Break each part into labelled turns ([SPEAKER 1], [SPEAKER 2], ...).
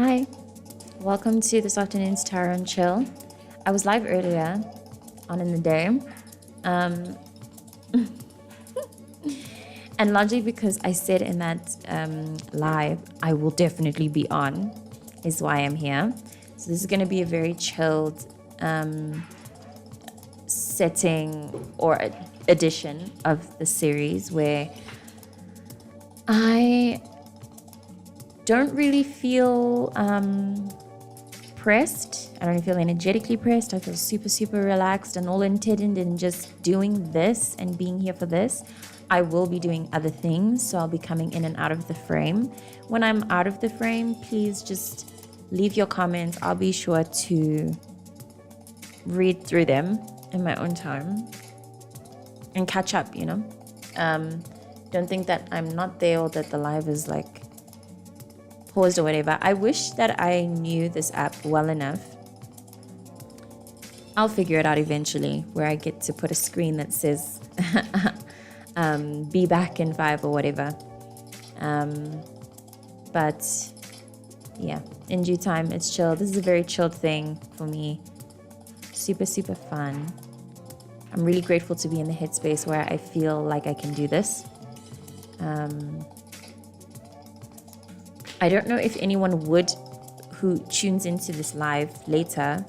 [SPEAKER 1] Hi, welcome to this afternoon's Tarot and Chill. I was live earlier on in the day. And largely because I said in that live, I will definitely be on, is why I'm here. So this is going to be a very chilled setting or edition of the series where I don't really feel pressed. I don't feel energetically pressed. I feel super, super relaxed and all intended in just doing this and being here for this. I will be doing other things, so I'll be coming in and out of the frame. When I'm out of the frame, please just leave your comments. I'll be sure to read through them in my own time and catch up, you know. Don't think that I'm not there or that the live is like paused or whatever. I wish that I knew this app well enough. I'll figure it out eventually, where I get to put a screen that says be back in 5 or whatever. But yeah, in due time, it's chill. This is a very chilled thing for me. Super, super fun. I'm really grateful to be in the headspace where I feel like I can do this. I don't know if anyone who tunes into this live later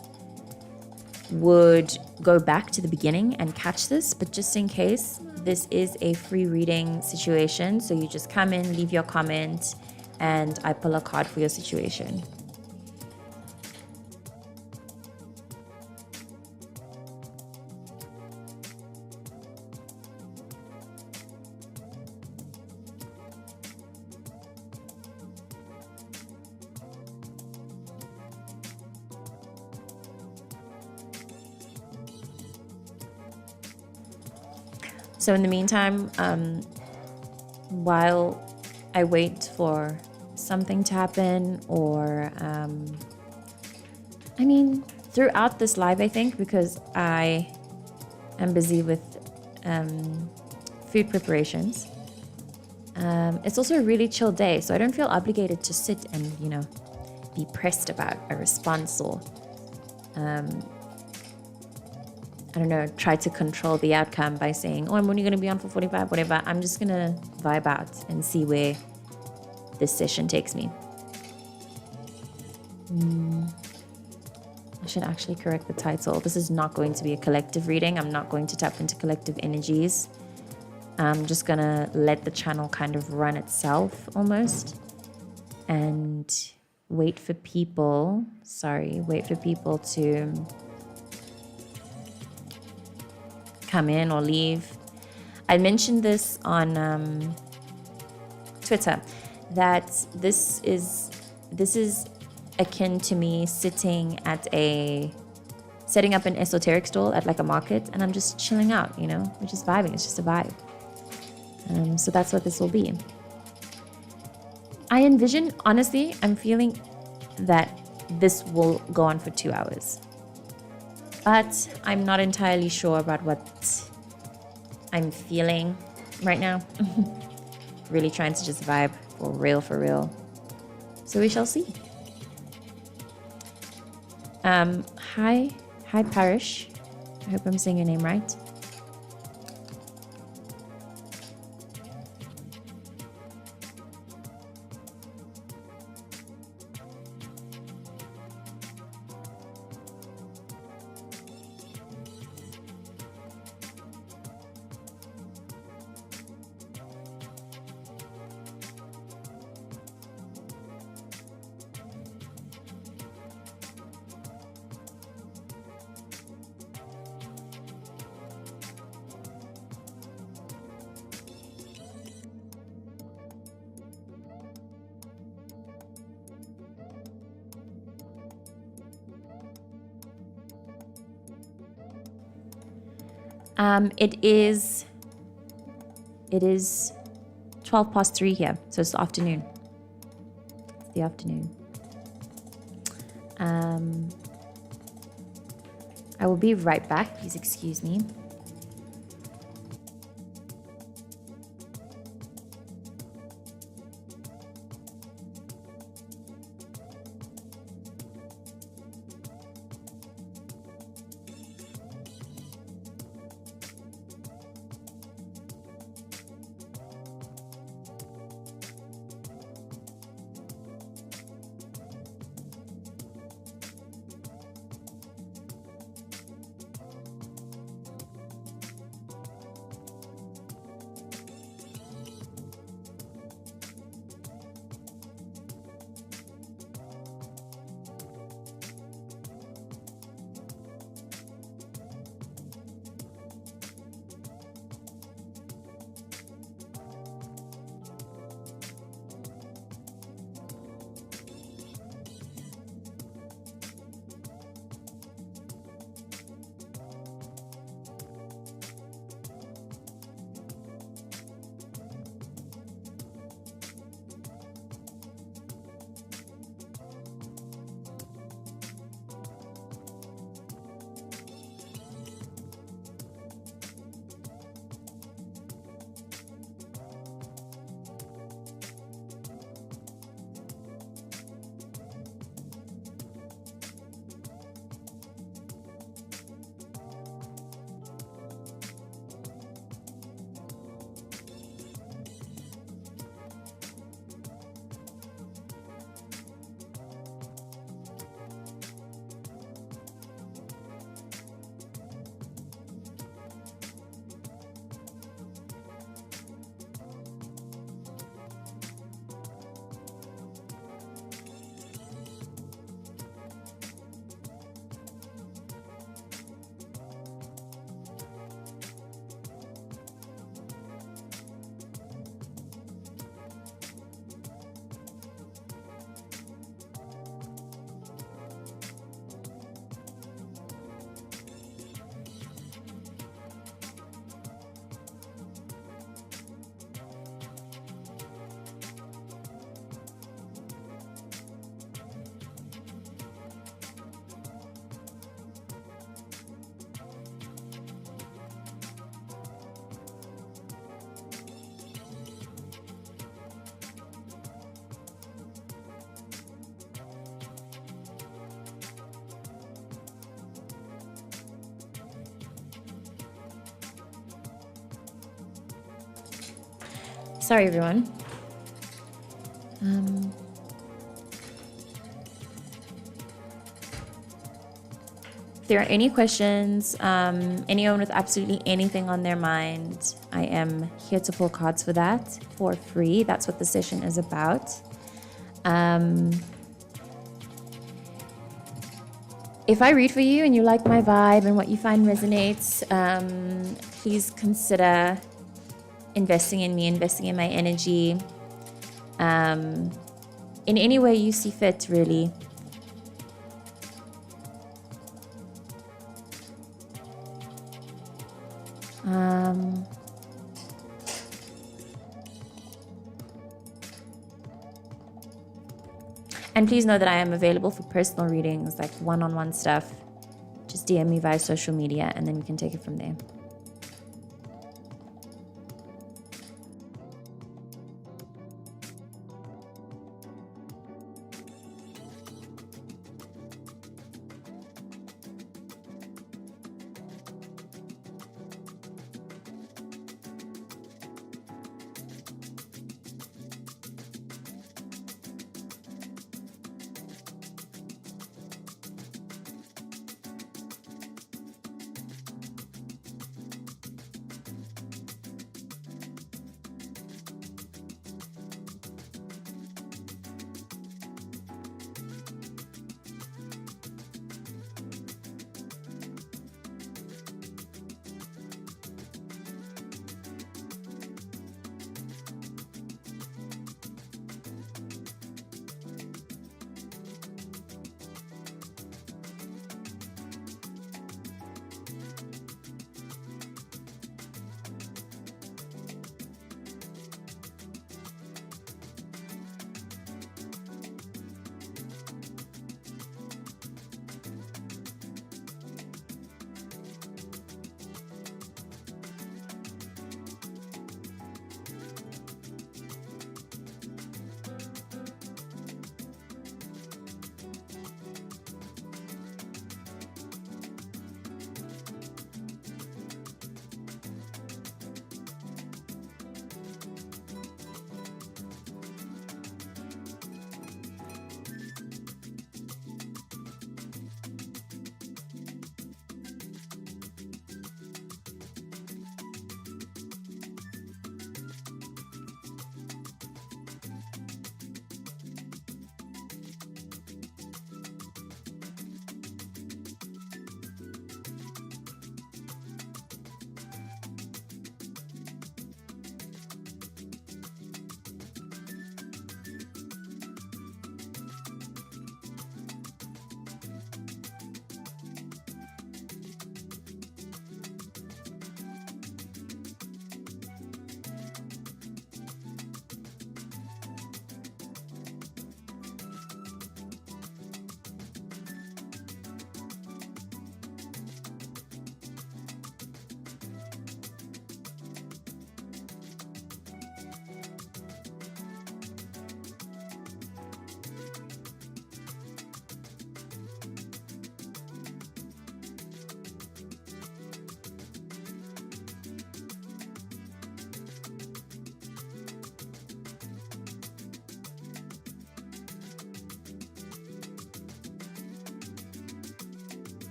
[SPEAKER 1] would go back to the beginning and catch this, but just in case, this is a free reading situation. So you just come in, leave your comment, and I pull a card for your situation. So in the meantime, while I wait for something to happen or, throughout this live, I think, because I am busy with food preparations, it's also a really chill day, so I don't feel obligated to sit and, be pressed about a response or try to control the outcome by saying, oh, I'm only going to be on for 45, whatever. I'm just going to vibe out and see where this session takes me. I should actually correct the title. This is not going to be a collective reading. I'm not going to tap into collective energies. I'm just going to let the channel kind of run itself almost and wait for people to come in or leave. I mentioned this on Twitter that this is akin to me setting up an esoteric stall at like a market, and I'm just chilling out, we're just vibing. It's just a vibe. So that's what this will be. I envision, honestly, I'm feeling that this will go on for 2 hours. But I'm not entirely sure about what I'm feeling right now. Really trying to just vibe for real. So we shall see. Hi Parish. I hope I'm saying your name right. It is 12 past 3 here, so it's the afternoon. It's the afternoon. I will be right back. Please excuse me. Sorry, everyone. If there are any questions, anyone with absolutely anything on their mind, I am here to pull cards for that for free. That's what the session is about. If I read for you and you like my vibe and what you find resonates, please consider investing in me, investing in my energy, in any way you see fit, really. And please know that I am available for personal readings, like one-on-one stuff. Just DM me via social media and then we can take it from there.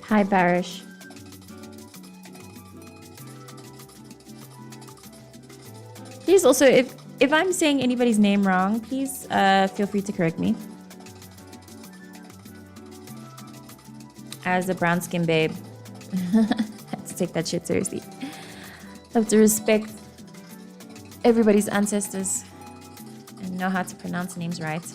[SPEAKER 1] Hi, Barish. Please also, if I'm saying anybody's name wrong, please feel free to correct me. As a brown skin babe, have to take that shit seriously. Have to respect everybody's ancestors and know how to pronounce names right.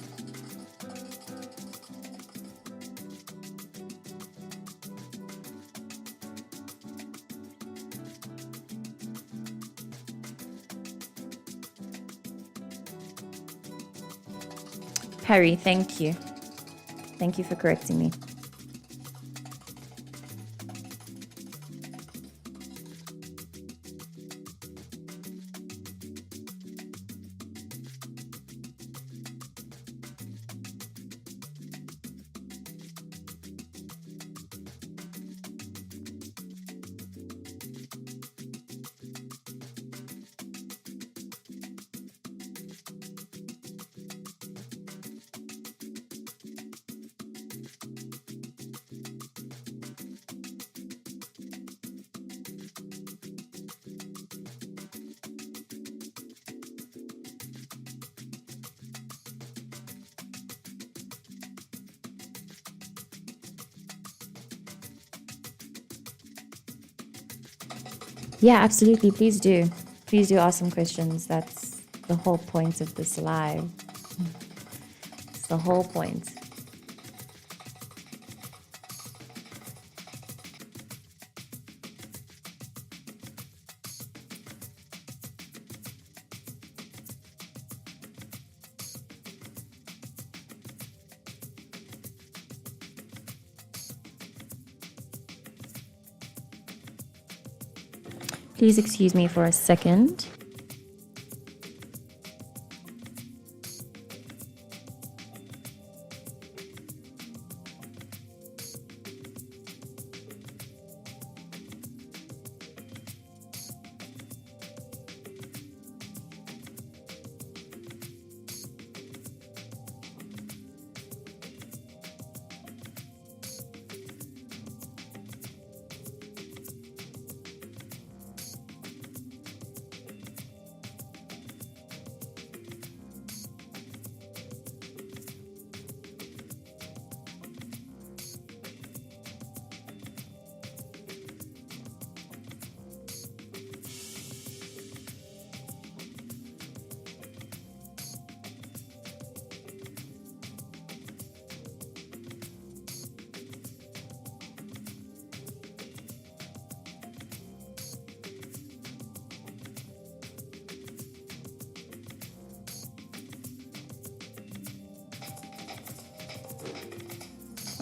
[SPEAKER 1] Harry, thank you. Thank you for correcting me. Yeah, absolutely. Please do. Please do ask some questions. That's the whole point of this live. It's the whole point. Please excuse me for a second.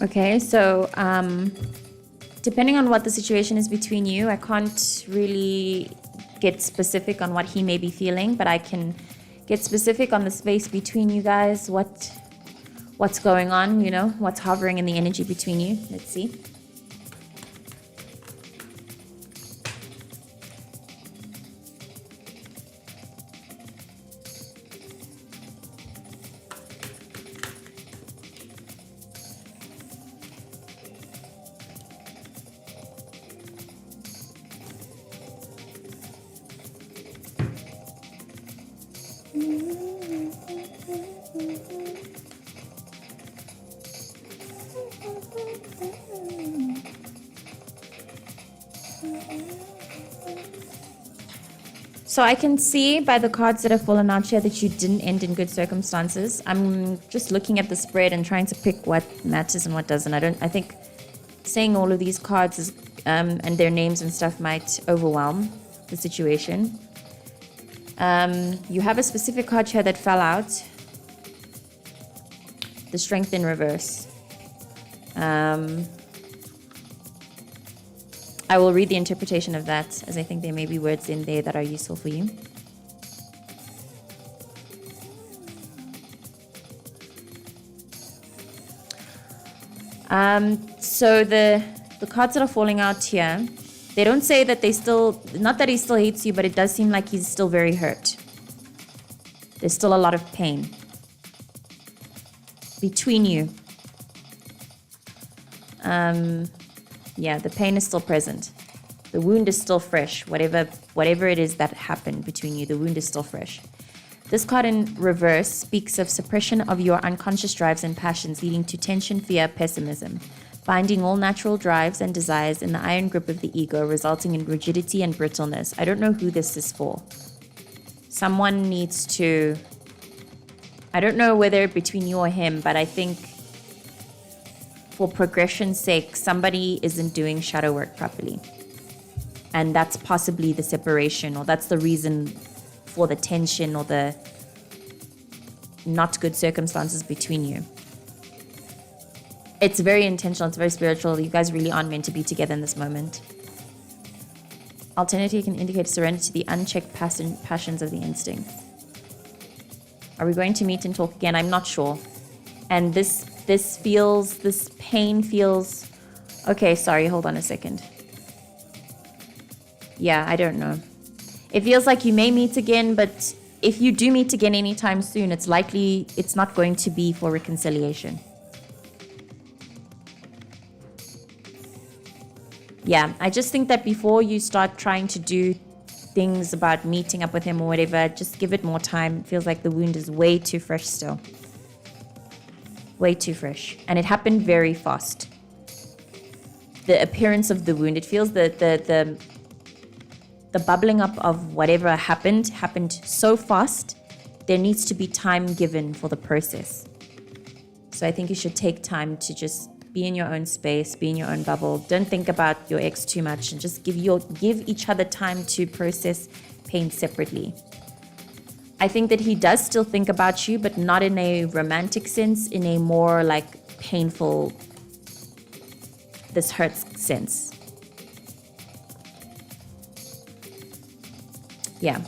[SPEAKER 1] Okay, so depending on what the situation is between you, I can't really get specific on what he may be feeling, but I can get specific on the space between you guys, what's going on, you know, what's hovering in the energy between you. Let's see. So I can see by the cards that have fallen out here that you didn't end in good circumstances. I'm just looking at the spread and trying to pick what matters and what doesn't. I think saying all of these cards is, and their names and stuff might overwhelm the situation. You have a specific card here that fell out. The Strength in reverse. I will read the interpretation of that, as I think there may be words in there that are useful for you. So the cards that are falling out here, they don't say that they still, not that he still hates you, but it does seem like he's still very hurt. There's still a lot of pain between you. Yeah, the pain is still present. The wound is still fresh. Whatever it is that happened between you, the wound is still fresh. This card in reverse speaks of suppression of your unconscious drives and passions, leading to tension, fear, pessimism, binding all natural drives and desires in the iron grip of the ego, resulting in rigidity and brittleness. I don't know who this is for. Someone needs to, I don't know whether between you or him, but I think for progression's sake, somebody isn't doing shadow work properly. And that's possibly the separation, or that's the reason for the tension or the not good circumstances between you. It's very intentional. It's very spiritual. You guys really aren't meant to be together in this moment. Alternatively, can indicate surrender to the unchecked passions of the instincts. Are we going to meet and talk again? I'm not sure. And this pain feels... Okay, sorry, hold on a second. Yeah, I don't know. It feels like you may meet again, but if you do meet again anytime soon, it's likely it's not going to be for reconciliation. Yeah, I just think that before you start trying to do things about meeting up with him or whatever, just give it more time. It feels like the wound is way too fresh still. Way too fresh. And it happened very fast. The appearance of the wound, it feels the bubbling up of whatever happened so fast. There needs to be time given for the process. So I think you should take time to just be in your own space, be in your own bubble. Don't think about your ex too much, and just give each other time to process pain separately. I think that he does still think about you, but not in a romantic sense, in a more like painful, this hurts sense. Yeah.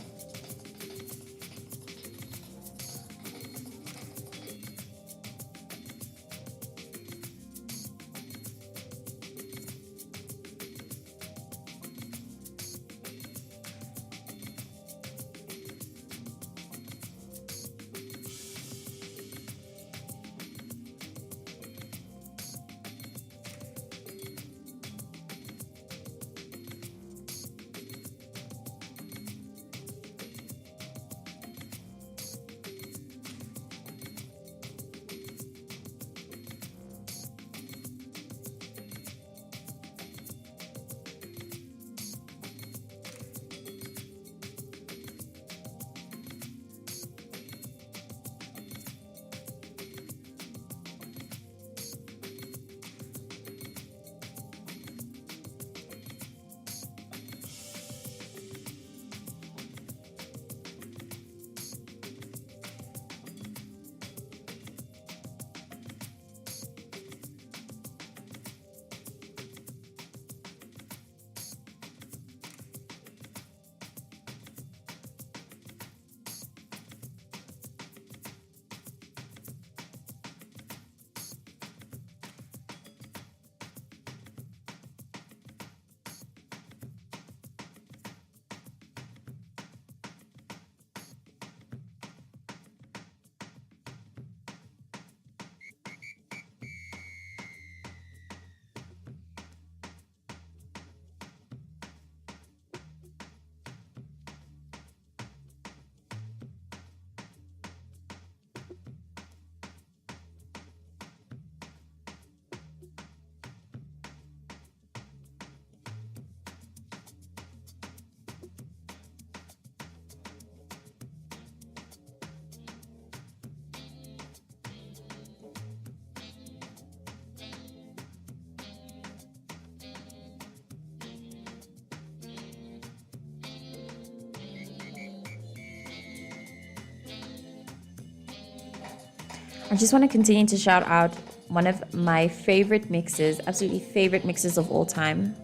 [SPEAKER 1] I just want to continue to shout out one of my favorite mixes, absolutely favorite mixes of all time.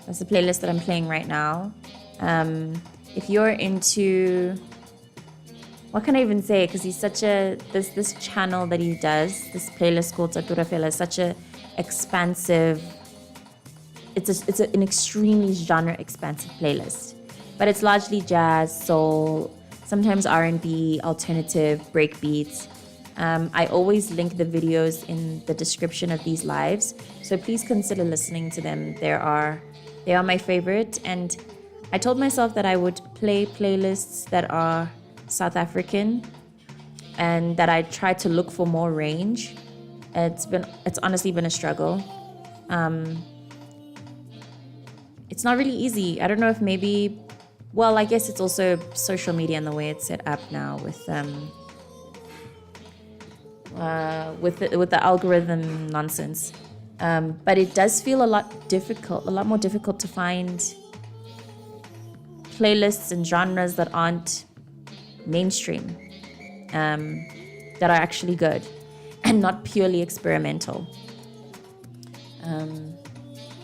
[SPEAKER 1] That's the playlist that I'm playing right now. If you're into, what can I even say? Because he's such this channel that he does, this playlist called Tatura is such a expansive, it's an extremely genre expansive playlist. But it's largely jazz, soul, sometimes R&B, alternative, breakbeats. I always link the videos in the description of these lives, so please consider listening to them. They are my favorite, and I told myself that I would play playlists that are South African and that I try to look for more range. It's honestly been a struggle. It's not really easy. I don't know if maybe, well, I guess it's also social media and the way it's set up now with the algorithm nonsense. But it does feel a lot more difficult to find playlists and genres that aren't mainstream. that are actually good and not purely experimental.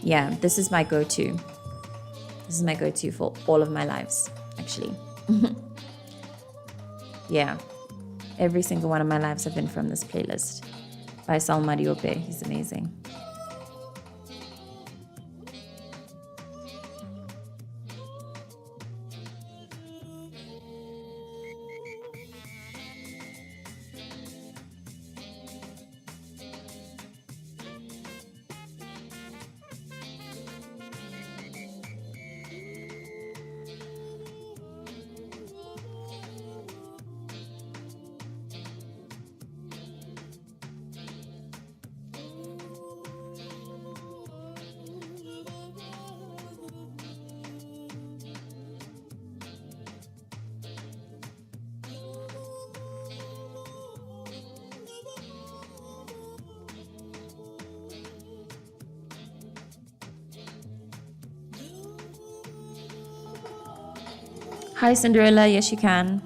[SPEAKER 1] Yeah, this is my go-to. This is my go-to for all of my lives, actually. Yeah, every single one of my lives have been from this playlist by Salma Diope. He's amazing. Hi, Cinderella. Yes, you can.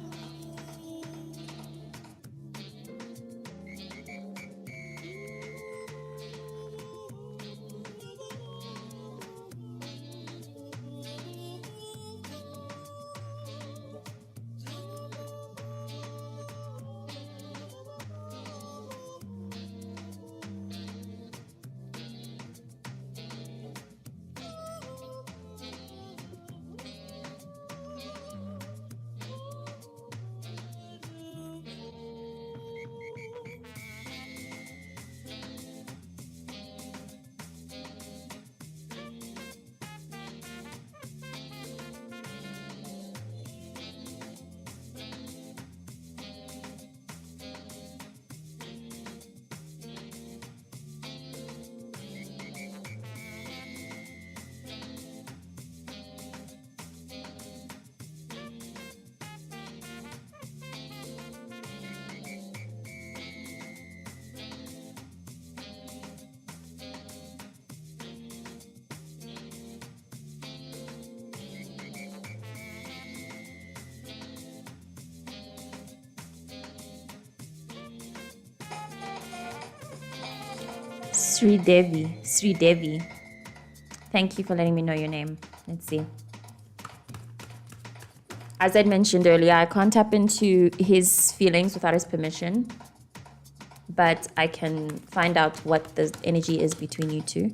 [SPEAKER 1] Sri Devi. Thank you for letting me know your name. Let's see. As I'd mentioned earlier, I can't tap into his feelings without his permission, but I can find out what the energy is between you two.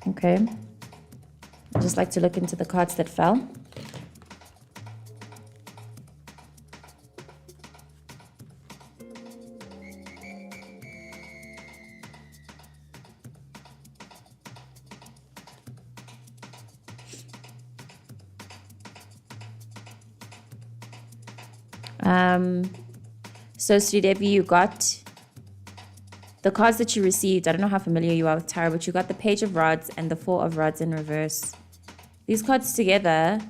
[SPEAKER 1] Okay. I'd just like to look into the cards that fell. So Sridevi, you got the cards that you received. I don't know how familiar you are with tarot, but you got the Page of Rods and the Four of Rods in reverse. These cards together,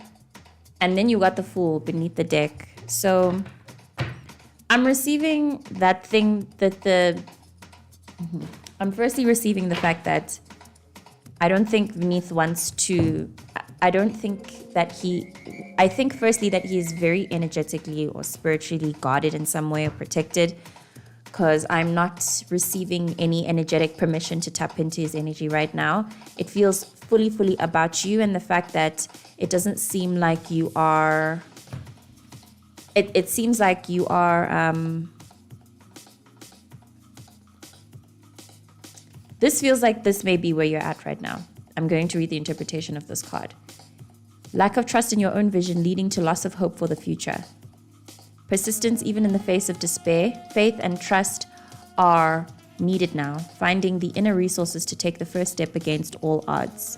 [SPEAKER 1] and then you got the Fool beneath the deck. So I'm receiving that thing that I'm firstly receiving the fact that I don't think Vinith wants to, I think firstly that he is very energetically or spiritually guarded in some way or protected, because I'm not receiving any energetic permission to tap into his energy right now. It feels fully about you, and the fact that it doesn't seem like you are, it seems like you are, this feels like this may be where you're at right now. I'm going to read the interpretation of this card. Lack of trust in your own vision leading to loss of hope for the future. Persistence even in the face of despair. Faith and trust are needed now. Finding the inner resources to take the first step against all odds.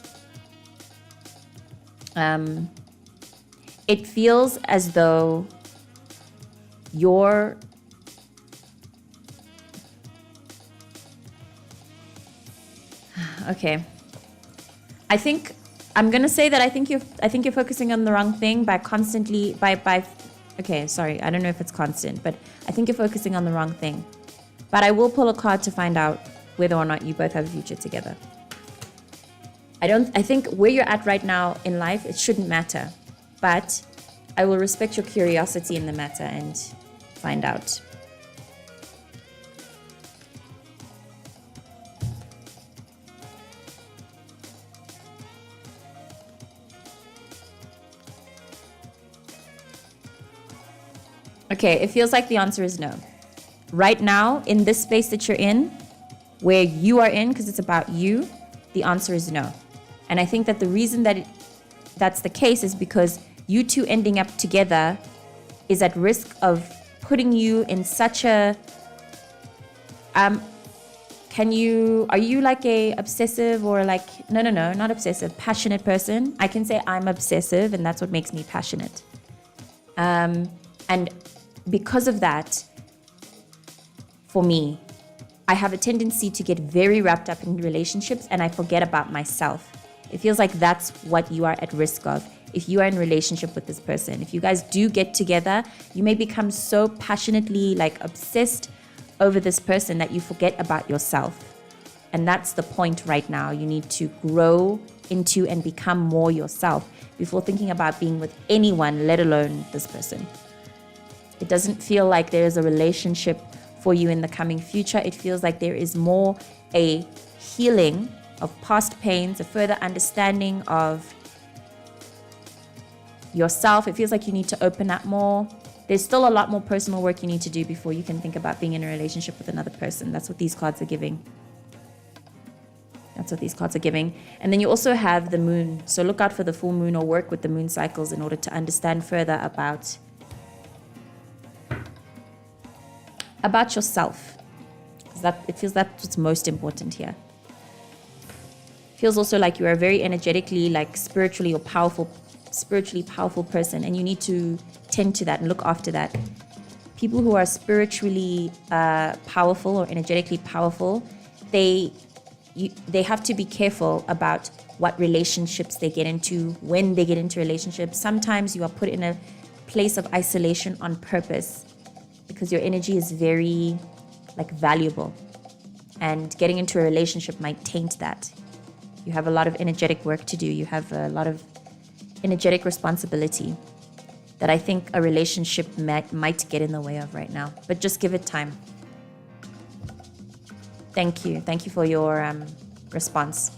[SPEAKER 1] It feels as though you're okay. I think I'm gonna say that I think you're focusing on the wrong thing by constantly okay, sorry, I don't know if it's constant, but I think you're focusing on the wrong thing. But I will pull a card to find out whether or not you both have a future together. I think where you're at right now in life, it shouldn't matter. But I will respect your curiosity in the matter and find out. Okay, it feels like the answer is no. Right now, in this space that you're in, where you are in, because it's about you, the answer is no. And I think that the reason that that's the case is because you two ending up together is at risk of putting you in such a... are you like a obsessive or like... No, not obsessive, passionate person? I can say I'm obsessive and that's what makes me passionate. And because of that, for me, I have a tendency to get very wrapped up in relationships and I forget about myself. It feels like that's what you are at risk of if you are in a relationship with this person. If you guys do get together, you may become so passionately like obsessed over this person that you forget about yourself. And that's the point right now. You need to grow into and become more yourself before thinking about being with anyone, let alone this person. It doesn't feel like there is a relationship for you in the coming future. It feels like there is more a healing of past pains, a further understanding of yourself. It feels like you need to open up more. There's still a lot more personal work you need to do before you can think about being in a relationship with another person. That's what these cards are giving. That's what these cards are giving. And then you also have the moon. So look out for the full moon or work with the moon cycles in order to understand further about yourself. It feels that's what's most important here. Feels also like you are a very energetically, like spiritually powerful person, and you need to tend to that and look after that. People who are spiritually powerful or energetically powerful, they have to be careful about what relationships they get into, when they get into relationships. Sometimes you are put in a place of isolation on purpose because your energy is very like valuable, and getting into a relationship might taint that. You have a lot of energetic work to do. You have a lot of energetic responsibility that I think a relationship might get in the way of right now. But just give it time. Thank you. Thank you for your response.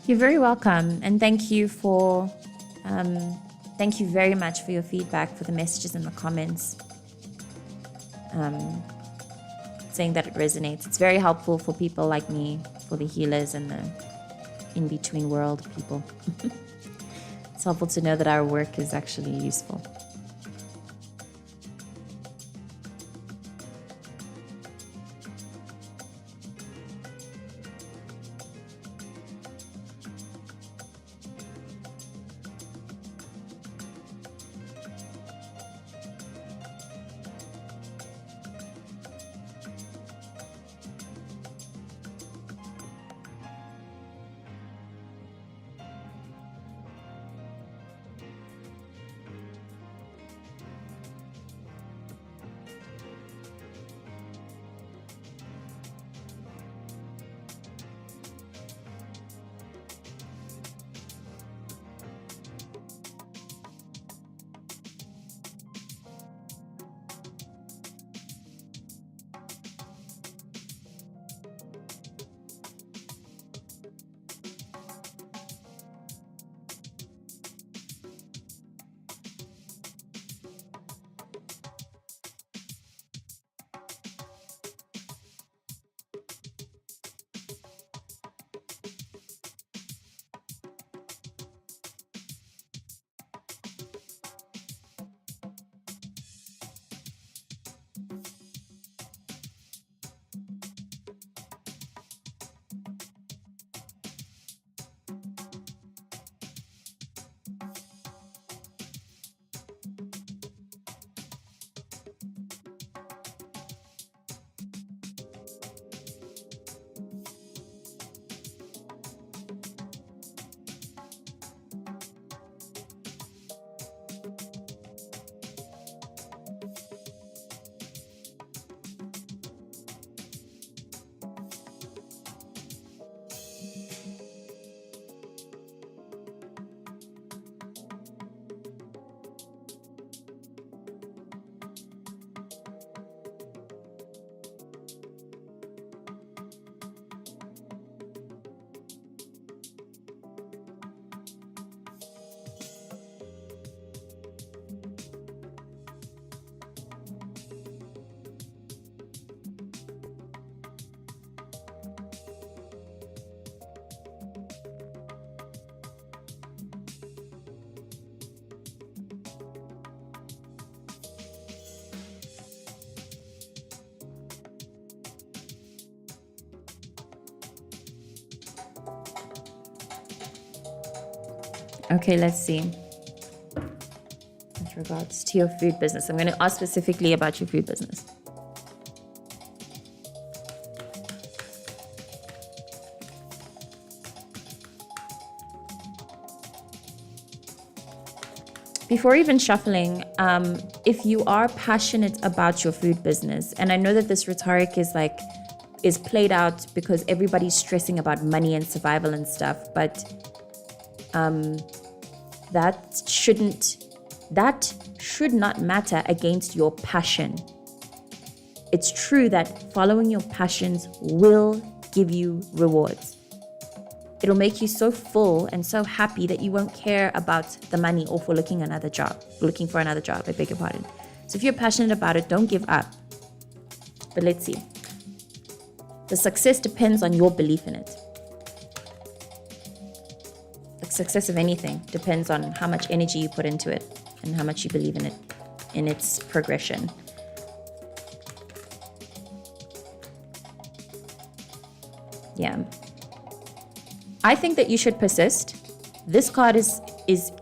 [SPEAKER 1] You're very welcome, and thank you very much for your feedback, for the messages in the comments, saying that it resonates. It's very helpful for people like me, for the healers and the in-between world people. It's helpful to know that our work is actually useful. Okay, let's see. With regards to your food business, I'm going to ask specifically about your food business. Before even shuffling, if you are passionate about your food business, and I know that this rhetoric is played out because everybody's stressing about money and survival and stuff, but that should not matter against your passion. It's true that following your passions will give you rewards. It'll make you so full and so happy that you won't care about the money or for looking for another job, I beg your pardon. So if you're passionate about it, don't give up. But let's see. The success depends on your belief in it. The success of anything depends on how much energy you put into it and how much you believe in it, in its progression. Yeah. I think that you should persist. This card is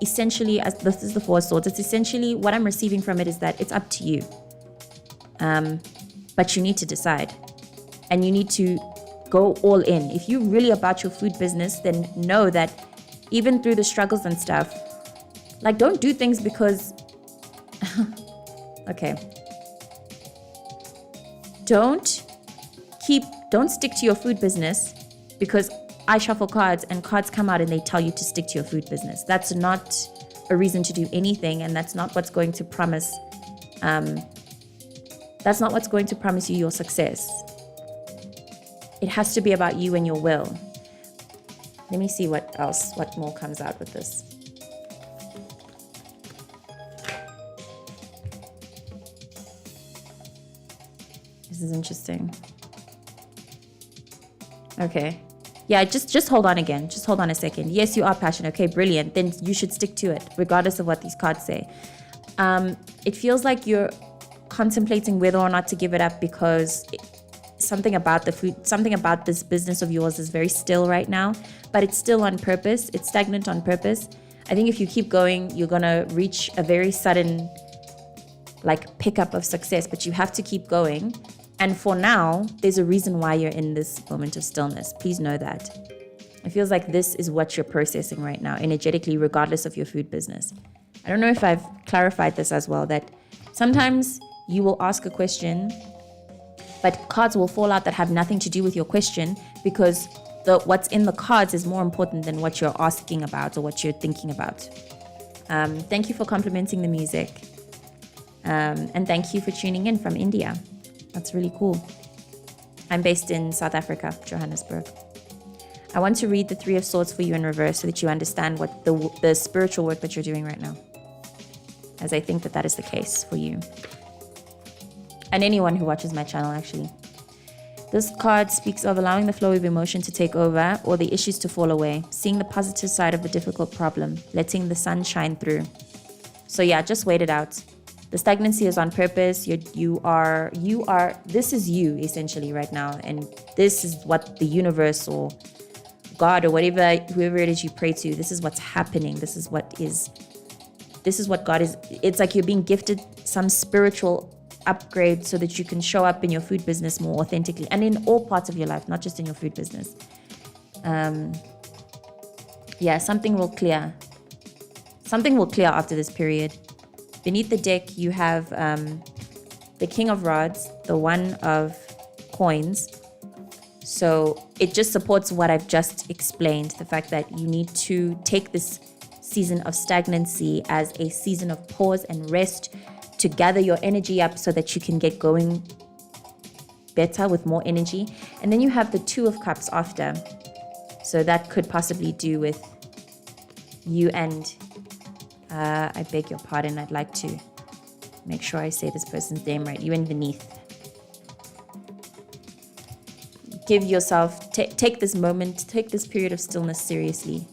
[SPEAKER 1] essentially, as this is the Four of Swords, it's essentially what I'm receiving from it is that it's up to you. But you need to decide. And you need to go all in. If you're really about your food business, then know that even through the struggles and stuff, like, don't do things because... okay. Don't stick to your food business because I shuffle cards and cards come out and they tell you to stick to your food business. That's not a reason to do anything, and that's not what's going to promise you your success. It has to be about you and your will. Let me see what more comes out with this. This is interesting. Okay. Yeah, just hold on again. Just hold on a second. Yes, you are passionate. Okay, brilliant. Then you should stick to it, regardless of what these cards say. It feels like you're contemplating whether or not to give it up because something about this business of yours is very still right now, but it's still on purpose. It's stagnant on purpose. I think if you keep going, you're going to reach a very sudden pickup of success, but you have to keep going. And for now, there's a reason why you're in this moment of stillness. Please know that. It feels like this is what you're processing right now, energetically, regardless of your food business. I don't know if I've clarified this as well, that sometimes you will ask a question, but cards will fall out that have nothing to do with your question because what's in the cards is more important than what you're asking about or what you're thinking about. Thank you for complimenting the music. And thank you for tuning in from India. That's really cool. I'm based in South Africa, Johannesburg. I want to read the Three of Swords for you in reverse so that you understand what the spiritual work that you're doing right now, as I think that is the case for you. And anyone who watches my channel, actually. This card speaks of allowing the flow of emotion to take over or the issues to fall away, seeing the positive side of the difficult problem, letting the sun shine through. So yeah, just wait it out. The stagnancy is on purpose. You are, this is you essentially right now. And this is what the universe or God or whoever it is you pray to, this is what's happening. This is what God is. It's like you're being gifted some spiritual upgrade so that you can show up in your food business more authentically and in all parts of your life, not just in your food business. Yeah, something will clear. Something will clear after this period. Beneath the deck, you have the King of Rods, the One of Coins. So it just supports what I've just explained, the fact that you need to take this season of stagnancy as a season of pause and rest to gather your energy up so that you can get going better with more energy. And then you have the Two of Cups after. So that could possibly do with you and... I beg your pardon, I'd like to make sure I say this person's name right. You and Beneath. Give yourself, take this moment, take this period of stillness seriously.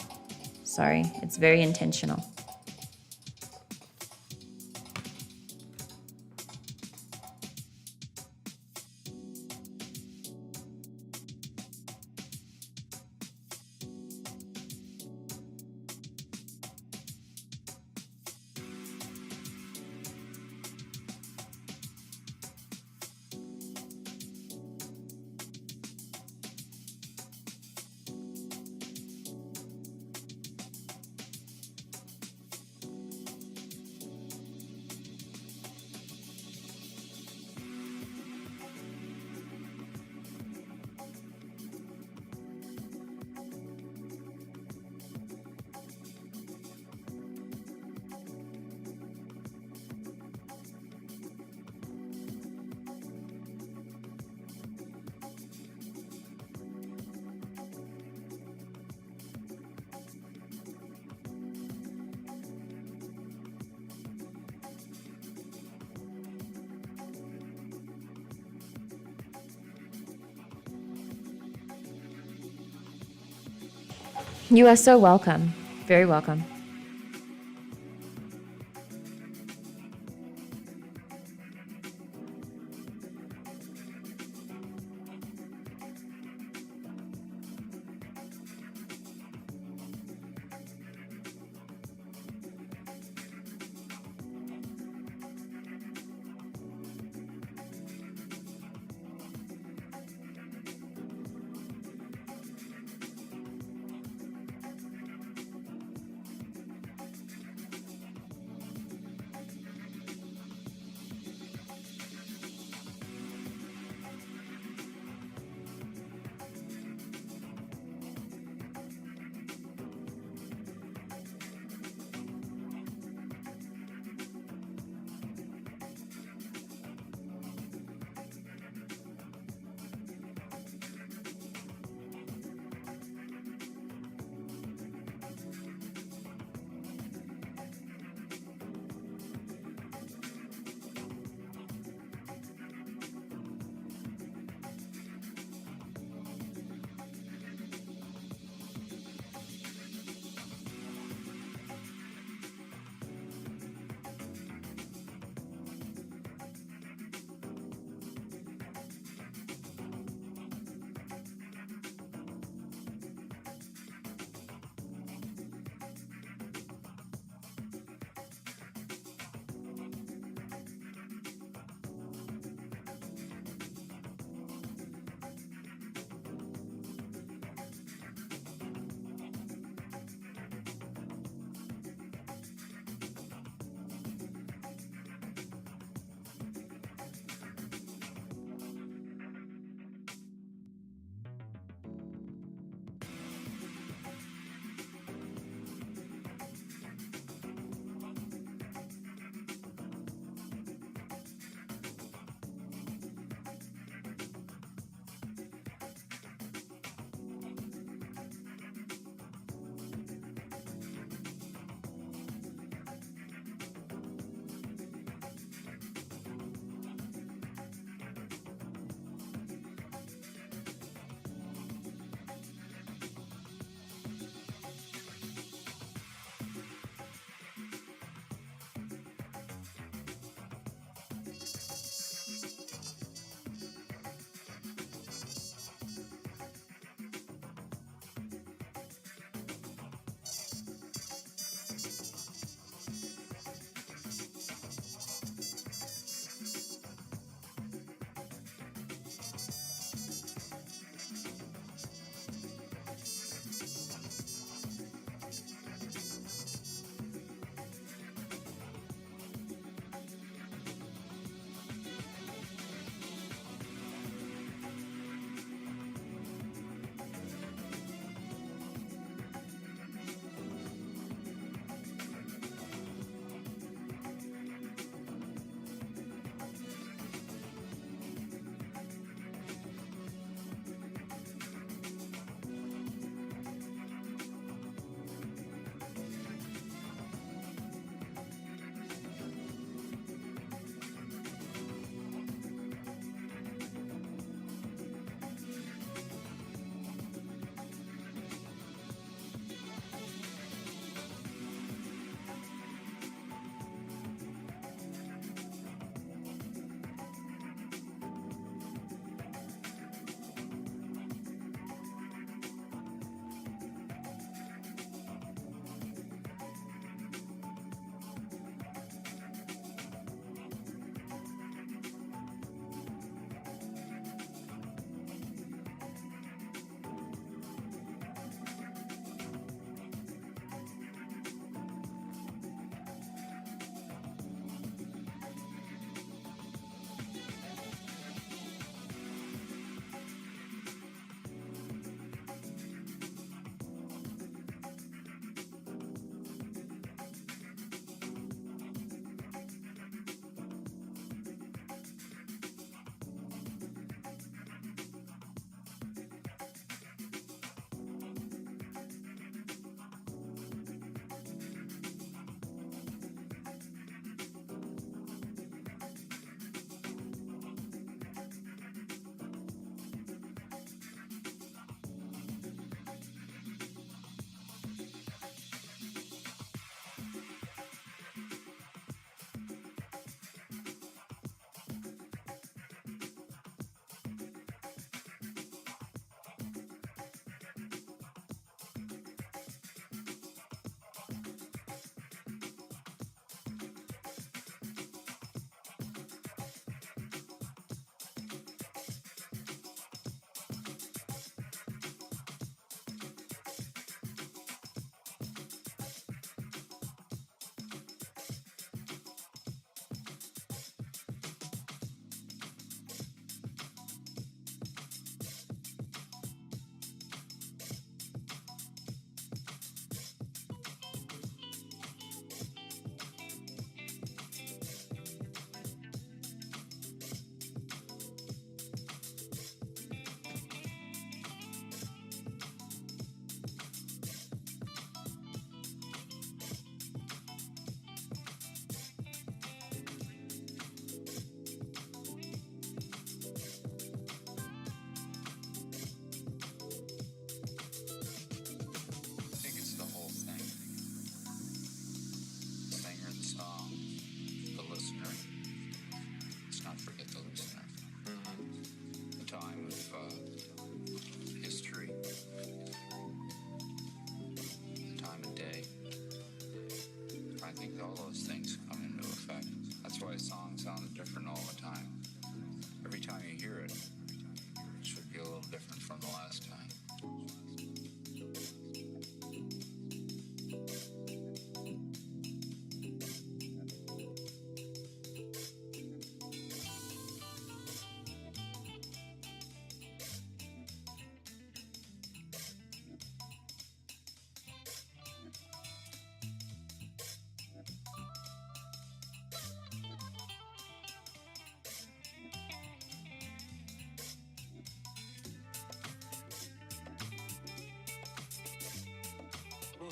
[SPEAKER 1] Sorry, it's very intentional. You are so welcome. Very welcome.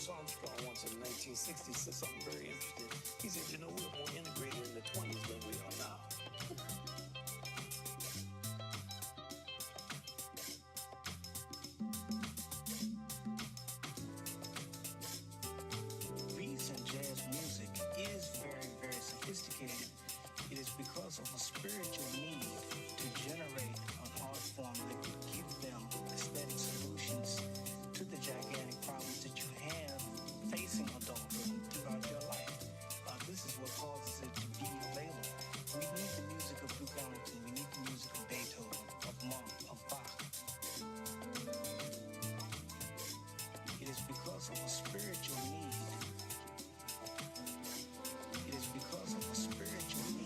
[SPEAKER 2] Armstrong once in the 1960s said something very interesting. He said, you know, we're more integrated in the 20s than we are now. Reason jazz music is very, very sophisticated. It is because of a spiritual need to generate an art form that could give them aesthetic solutions to the gigantic problems that you have facing adulthood throughout your life. This is what causes it to be available. We need the music of Duke Ellington. We need the music of Beethoven, of Monk, of Bach. It is because of a spiritual need. It is because of a spiritual need.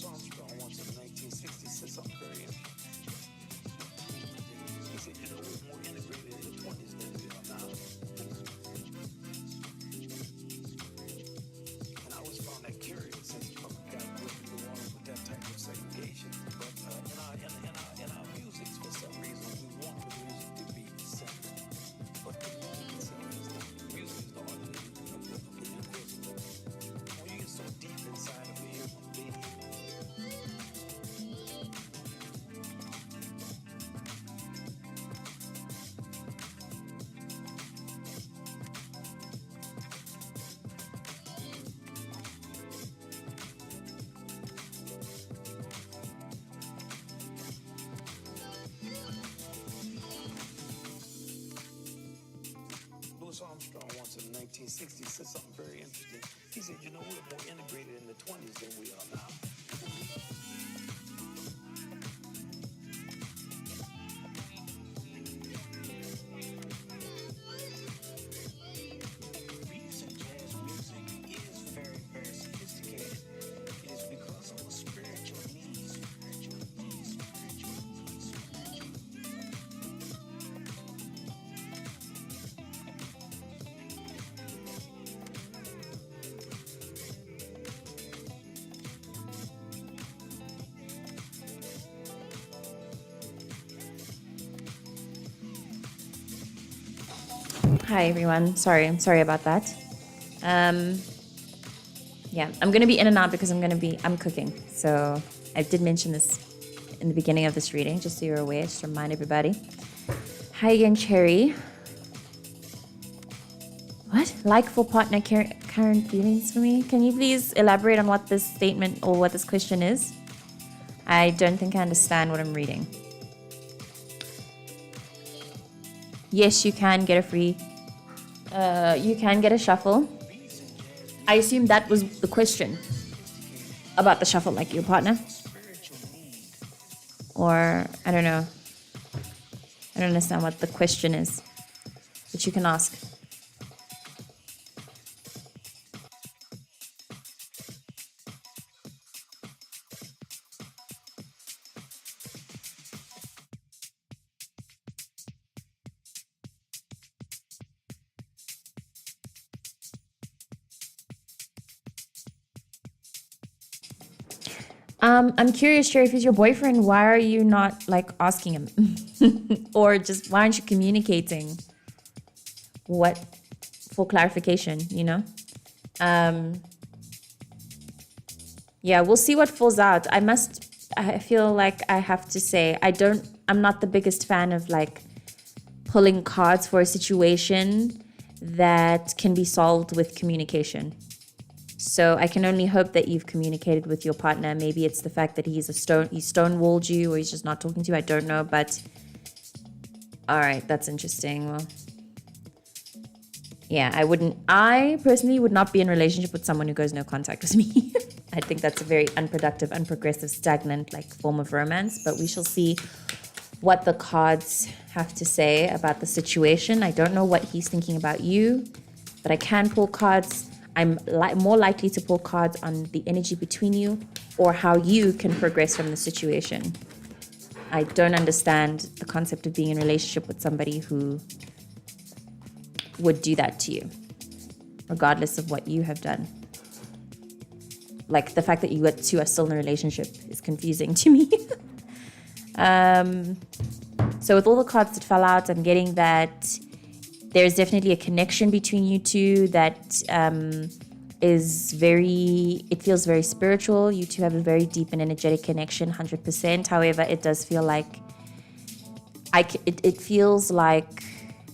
[SPEAKER 2] Armstrong once in the 1960s said something very interesting. He said, you know, we're more integrated in the 20s than we are now. And I always found that curious since got with the one with that type of segregation. But in our music, for some reason, we want the music to be separate. But the music itself is not. Music is the art of the invisible. When you get so deep inside of a human being, Armstrong once in the 1960s said something very interesting. He said, you know, we're more integrated in the 20s than we are now. Reason jazz music is very, very sophisticated. It is because of a spiritual need.
[SPEAKER 1] Hi everyone. Sorry about that. Yeah, I'm gonna be in and out because I'm cooking. So I did mention this in the beginning of this reading, just so you're aware, just to remind everybody. Hi again, Cherry. What? Like for partner current feelings for me? Can you please elaborate on what this statement or what this question is? I don't think I understand what I'm reading. Yes, you can get a free. You can get a shuffle. I assume that was the question about the shuffle, like your partner. Or, I don't know. I don't understand what the question is, but you can ask. I'm curious, Sherry, if he's your boyfriend, why are you not like asking him? Or just why aren't you communicating? What for clarification, you know? Yeah, we'll see what falls out. I feel like I have to say, I'm not the biggest fan of like pulling cards for a situation that can be solved with communication. So I can only hope that you've communicated with your partner. Maybe it's the fact that he stonewalled you, or he's just not talking to you. I don't know, but all right, that's interesting. Well, yeah, I personally would not be in a relationship with someone who goes no contact with me. I think that's a very unproductive, unprogressive, stagnant like form of romance, but we shall see what the cards have to say about the situation. I don't know what he's thinking about you, but I can pull cards. I'm more likely to pull cards on the energy between you or how you can progress from the situation. I don't understand the concept of being in a relationship with somebody who would do that to you, regardless of what you have done. Like, the fact that you two are still in a relationship is confusing to me. So with all the cards that fell out, I'm getting that there's definitely a connection between you two that it feels very spiritual. You two have a very deep and energetic connection, 100%. However, it does feel like, it feels like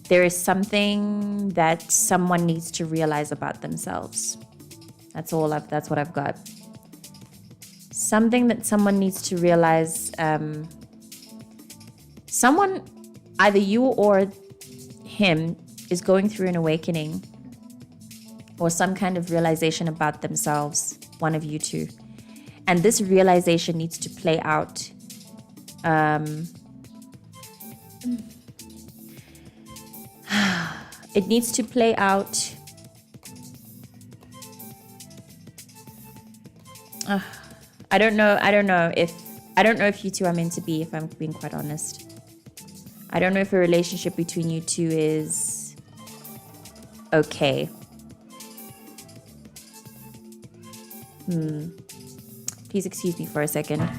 [SPEAKER 1] there is something that someone needs to realize about themselves. That's what I've got. Something that someone needs to realize. Someone, either you or him, is going through an awakening or some kind of realization about themselves, one of you two. And this realization needs to play out. It needs to play out. I don't know if you two are meant to be, if I'm being quite honest. I don't know if a relationship between you two is okay. Please excuse me for a second.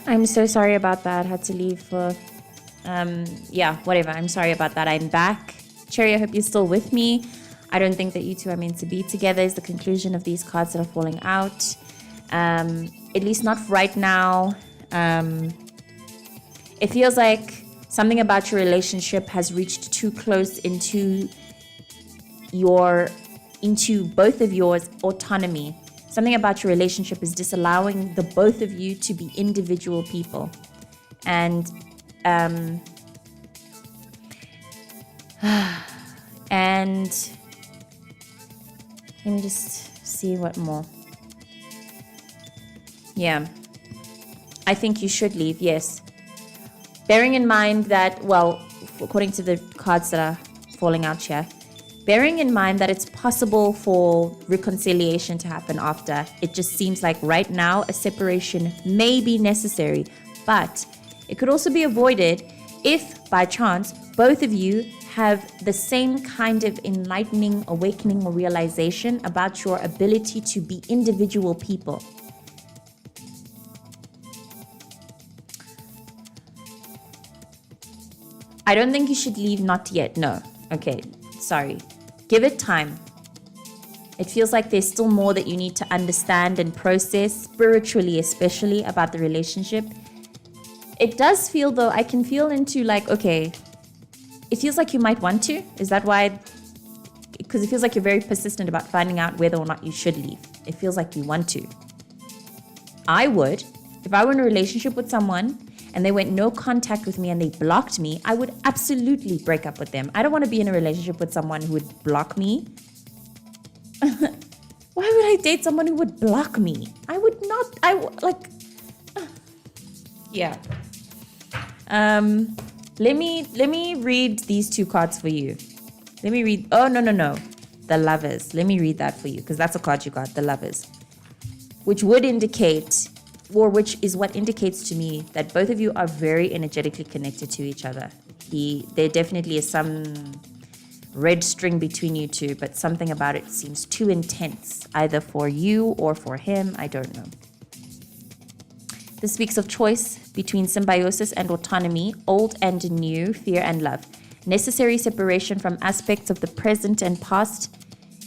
[SPEAKER 1] I'm so sorry about that. Had to leave for, whatever. I'm sorry about that. I'm back. Cherry, I hope you're still with me. I don't think that you two are meant to be together is the conclusion of these cards that are falling out. At least not right now. It feels like something about your relationship has reached too close into both of yours autonomy. Something about your relationship is disallowing the both of you to be individual people. And let me just see what more. Yeah. I think you should leave, yes. Bearing in mind that, well, according to the cards that are falling out here, bearing in mind that it's possible for reconciliation to happen after, it just seems like right now a separation may be necessary, but it could also be avoided if, by chance, both of you have the same kind of enlightening, awakening, or realization about your ability to be individual people. I don't think you should leave, not yet. No. Okay, sorry. Give it time. It feels like there's still more that you need to understand and process, spiritually especially, about the relationship. It does feel, though, I can feel into like, okay, it feels like you might want to. Is that why? Because it feels like you're very persistent about finding out whether or not you should leave. It feels like you want to. I would. If I were in a relationship with someone and they went no contact with me and they blocked me, I would absolutely break up with them. I don't want to be in a relationship with someone who would block me. Why would I date someone who would block me? I would not. Yeah. Let me read these two cards for you. Let me read. Oh, no. The Lovers. Let me read that for you because that's a card you got, the Lovers. Which would indicate, or which is what indicates to me that both of you are very energetically connected to each other. There definitely is some red string between you two, but something about it seems too intense, either for you or for him. I don't know. This speaks of choice between symbiosis and autonomy, old and new, fear and love. Necessary separation from aspects of the present and past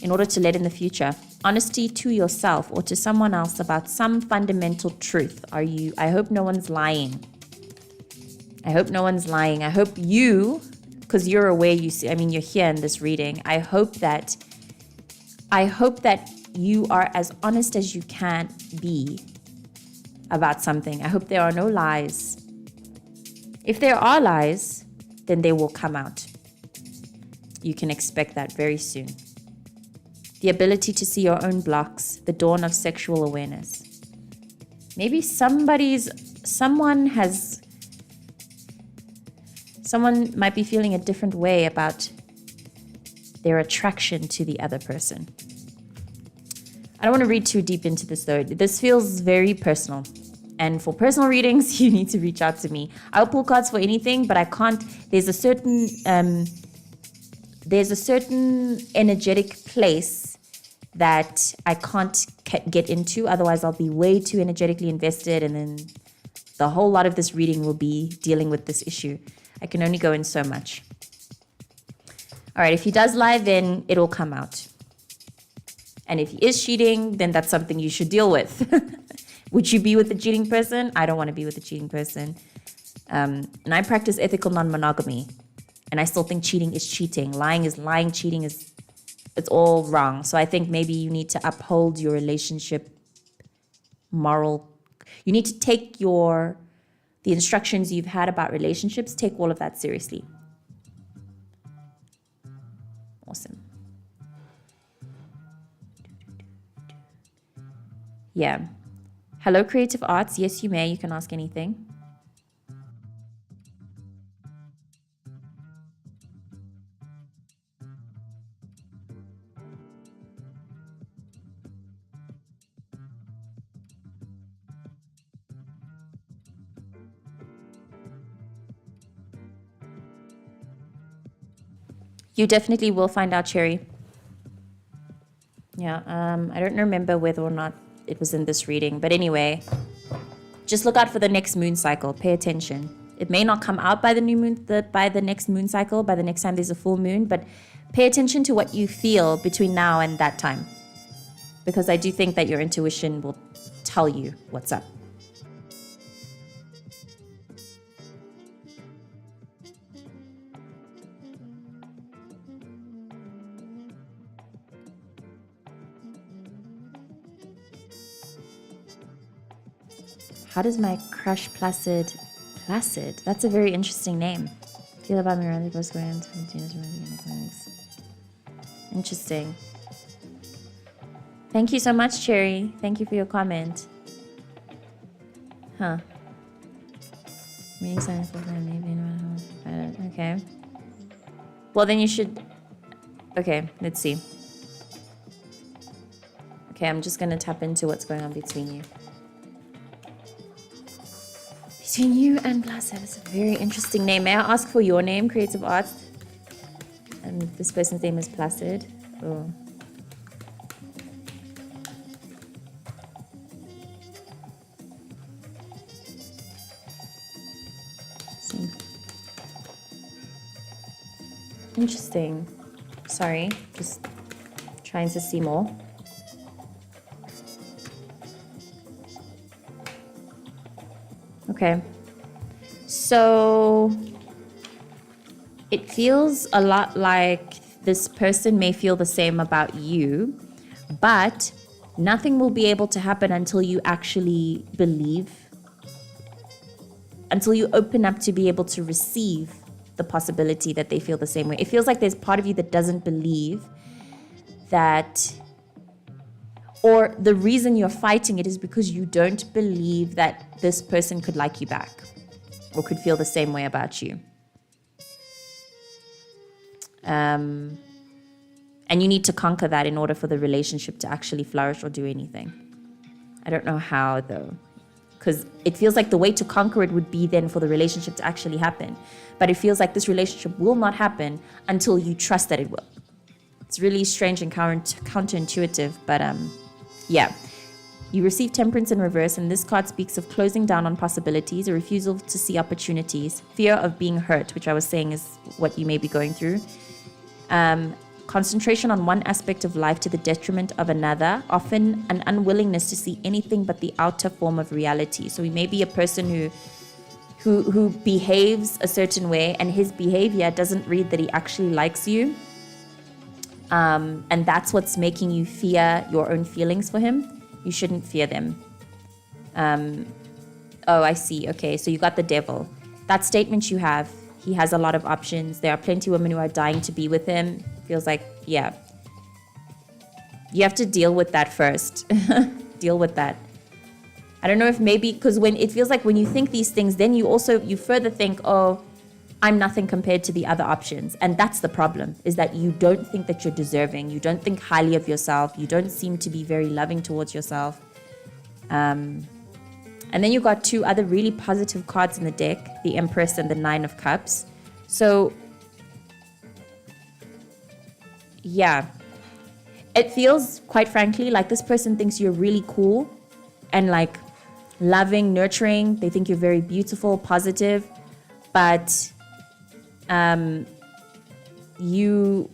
[SPEAKER 1] in order to let in the future. Honesty to yourself or to someone else about some fundamental truth. I hope no one's lying. I hope no one's lying. I hope you, because you're aware, you're here in this reading. I hope that you are as honest as you can be about something. I hope there are no lies. If there are lies, then they will come out. You can expect that very soon. The ability to see your own blocks, the dawn of sexual awareness. Maybe someone might be feeling a different way about their attraction to the other person. I don't want to read too deep into this though. This feels very personal. And for personal readings, you need to reach out to me. I'll pull cards for anything, but I can't. There's a certain energetic place that I can't get into. Otherwise, I'll be way too energetically invested, and then the whole lot of this reading will be dealing with this issue. I can only go in so much. All right, if he does lie, then it'll come out. And if he is cheating, then that's something you should deal with. Would you be with a cheating person? I don't want to be with a cheating person. And I practice ethical non-monogamy. And I still think cheating is cheating. Lying is lying. Cheating is, it's all wrong. So I think maybe you need to uphold your relationship moral. You need to take the instructions you've had about relationships, take all of that seriously. Awesome. Yeah. Hello, Creative Arts. Yes, you may. You can ask anything. You definitely will find out, Cherry. Yeah, I don't remember whether or not it was in this reading. But anyway, just look out for the next moon cycle. Pay attention. It may not come out by the new moon, by the next moon cycle, by the next time there's a full moon, but pay attention to what you feel between now and that time. Because I do think that your intuition will tell you what's up. How does my crush Placid? That's a very interesting name. Feel about me around the post going interesting. Thank you so much, Cherry. Thank you for your comment. Huh. Many signs of okay. Well, then you should... Okay, let's see. Okay, I'm just going to tap into what's going on between you. Between you and Placid. It's a very interesting name. May I ask for your name, Creative Arts? And this person's name is Placid. Oh. Interesting. Sorry, just trying to see more. Okay. So it feels a lot like this person may feel the same about you, but nothing will be able to happen until you actually believe, until you open up to be able to receive the possibility that they feel the same way. It feels like there's part of you that doesn't believe that, or the reason you're fighting it is because you don't believe that this person could like you back or could feel the same way about you. And you need to conquer that in order for the relationship to actually flourish or do anything. I don't know how though, because it feels like the way to conquer it would be then for the relationship to actually happen. But it feels like this relationship will not happen until you trust that it will. It's really strange and counterintuitive, but yeah. You receive Temperance in reverse, and this card speaks of closing down on possibilities, a refusal to see opportunities, fear of being hurt, which I was saying is what you may be going through. Concentration on one aspect of life to the detriment of another, often an unwillingness to see anything but the outer form of reality. So we may be a person who behaves a certain way, and his behavior doesn't read that he actually likes you. And that's what's making you fear your own feelings for him. You shouldn't fear them. Oh, I see. Okay, so you got the devil. That statement you have, he has a lot of options. There are plenty of women who are dying to be with him. Feels like, yeah. You have to deal with that first. Deal with that. I don't know if maybe, because when it feels like when you think these things, then you further think, oh, I'm nothing compared to the other options. And that's the problem, is that you don't think that you're deserving. You don't think highly of yourself. You don't seem to be very loving towards yourself. And then you got two other really positive cards in the deck, the Empress and the Nine of Cups. So, yeah. It feels, quite frankly, like this person thinks you're really cool and like loving, nurturing. They think you're very beautiful, positive. But you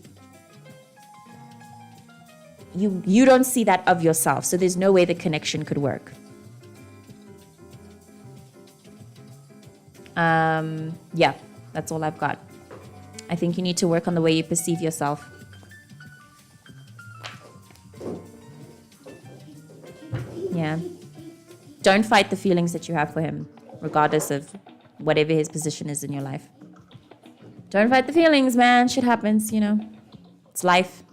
[SPEAKER 1] don't see that of yourself. So there's no way the connection could work. Yeah, that's all I've got. I think you need to work on the way you perceive yourself. Yeah. Don't fight the feelings that you have for him, regardless of whatever his position is in your life. Don't fight the feelings, man. Shit happens, you know. It's life.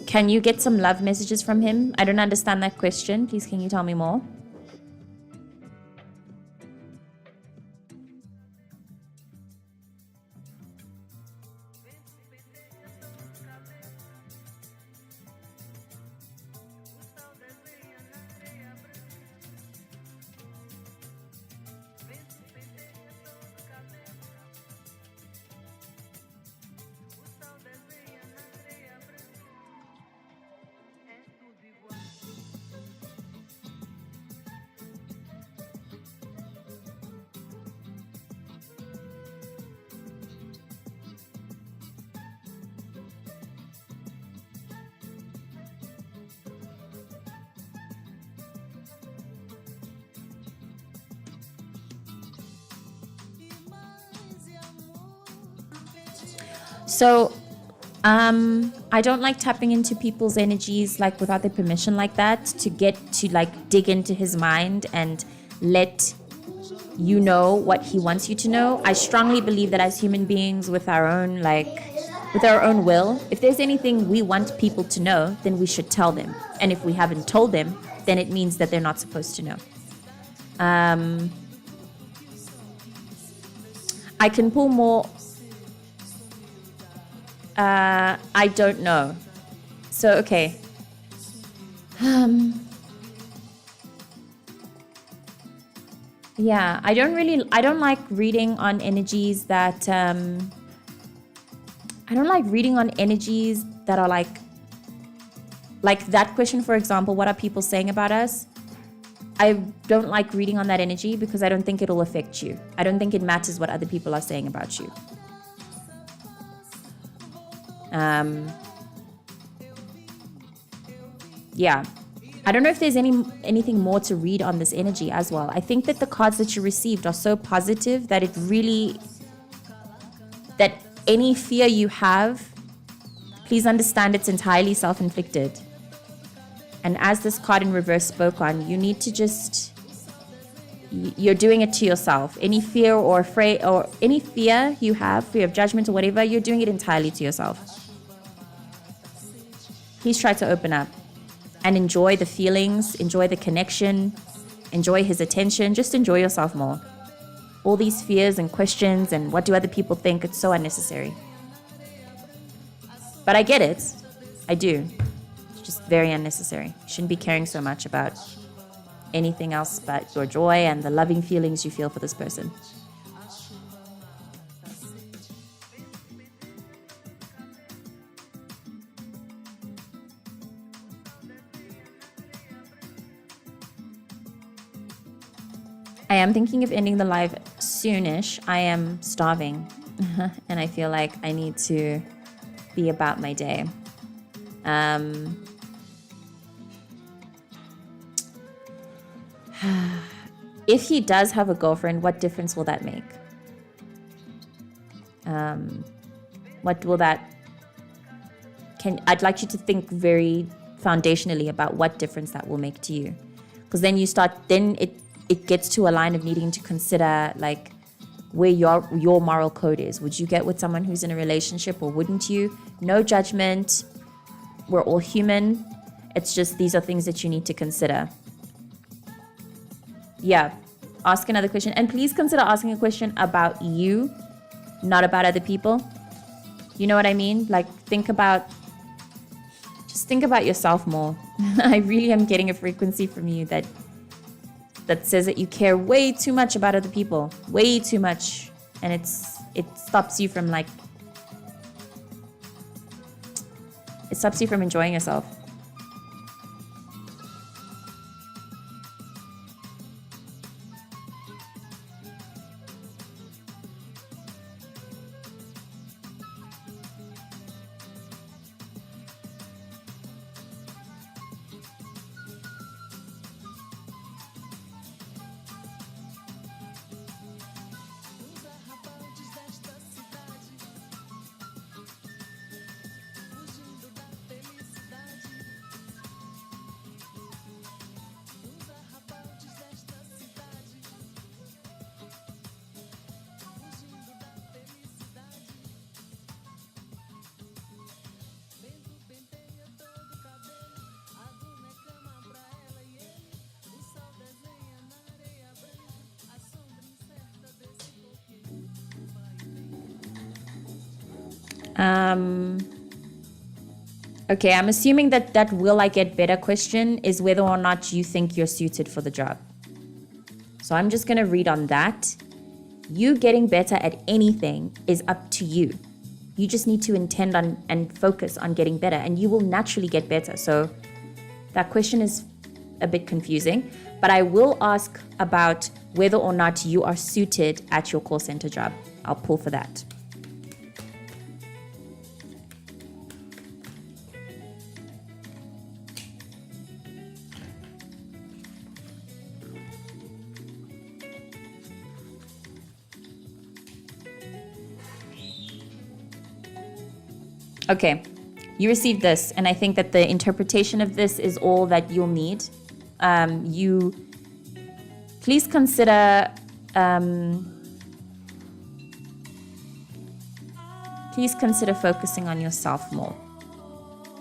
[SPEAKER 1] Can you get some love messages from him? I don't understand that question. Please, can you tell me more? So I don't like tapping into people's energies like without their permission like that, to get to like dig into his mind and let you know what he wants you to know. I strongly believe that as human beings with our own will, if there's anything we want people to know, then we should tell them. And if we haven't told them, then it means that they're not supposed to know. I can pull more. I don't know. So, okay. Yeah, I don't like reading on energies that, I don't like reading on energies that are like that question, for example, what are people saying about us? I don't like reading on that energy because I don't think it'll affect you. I don't think it matters what other people are saying about you. Yeah. I don't know if there's anything more to read on this energy as well. I think that the cards that you received are so positive that that any fear you have, please understand it's entirely self-inflicted. And as this card in reverse spoke on, you need to you're doing it to yourself. Any fear or afraid or any fear you have, fear of judgment or whatever, you're doing it entirely to yourself. Please try to open up and enjoy the feelings, enjoy the connection, enjoy his attention. Just enjoy yourself more. All these fears and questions and what do other people think, it's so unnecessary. But I get it. I do. It's just very unnecessary. You shouldn't be caring so much about anything else but your joy and the loving feelings you feel for this person. I am thinking of ending the live soonish. I am starving and I feel like I need to be about my day. If he does have a girlfriend, what difference will that make? What will that... I'd like you to think very foundationally about what difference that will make to you. Because then it gets to a line of needing to consider like where your moral code is. Would you get with someone who's in a relationship or wouldn't you? No judgment. We're all human. It's just these are things that you need to consider. Yeah. Ask another question. And please consider asking a question about you, not about other people. You know what I mean? Like just think about yourself more. I really am getting a frequency from you that says that you care way too much about other people, way too much. And it stops you from enjoying yourself. Okay, I'm assuming that will I get better question is whether or not you think you're suited for the job. So I'm just going to read on that. You getting better at anything is up to you. You just need to intend on and focus on getting better and you will naturally get better. So that question is a bit confusing, but I will ask about whether or not you are suited at your call center job. I'll pull for that. Okay, you received this, and I think that the interpretation of this is all that you'll need. You please consider focusing on yourself more.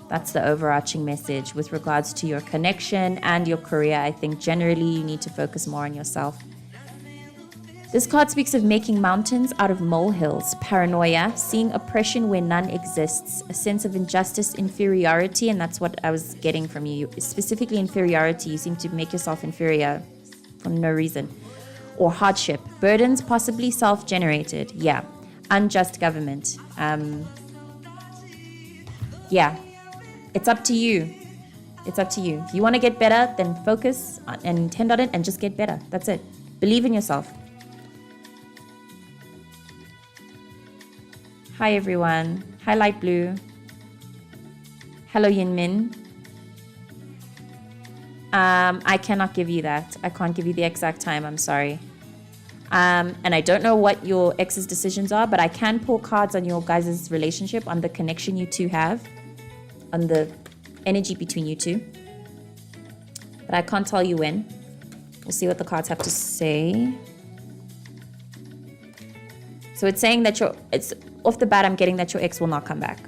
[SPEAKER 1] That's the overarching message with regards to your connection and your career. I think generally you need to focus more on yourself. This card speaks of making mountains out of molehills, paranoia, seeing oppression where none exists, a sense of injustice, inferiority, and that's what I was getting from you. Specifically inferiority, you seem to make yourself inferior for no reason. Or hardship, burdens possibly self-generated, yeah. Unjust government, yeah. It's up to you. It's up to you. If you want to get better, then focus and intend on it and just get better. That's it. Believe in yourself. Hi, everyone. Hi, Light Blue. Hello, Yin Min. I cannot give you that. I can't give you the exact time. I'm sorry. And I don't know what your ex's decisions are, but I can pull cards on your guys' relationship, on the connection you two have, on the energy between you two. But I can't tell you when. We'll see what the cards have to say. So it's saying that it's off the bat, I'm getting that your ex will not come back.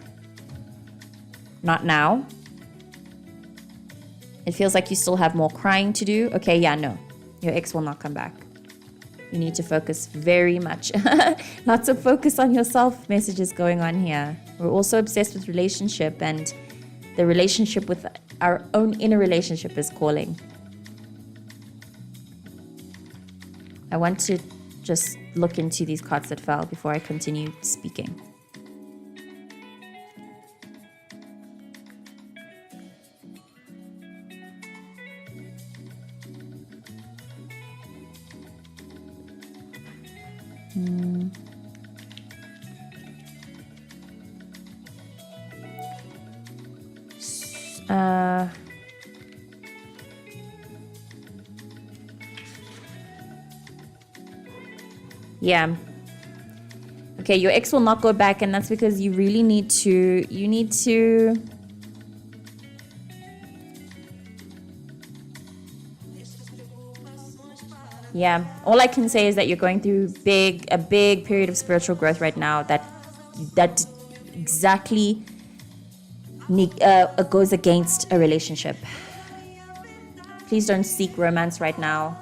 [SPEAKER 1] Not now. It feels like you still have more crying to do. Okay, yeah, no. Your ex will not come back. You need to focus very much. Lots of focus on yourself messages going on here. We're also obsessed with relationship, and the relationship with our own inner relationship is calling. I want to just look into these cards that fell before I continue speaking. Yeah. Okay, your ex will not go back, and that's because you really need to, yeah. All I can say is that you're going through a big period of spiritual growth right now that exactly goes against a relationship. Please don't seek romance right now.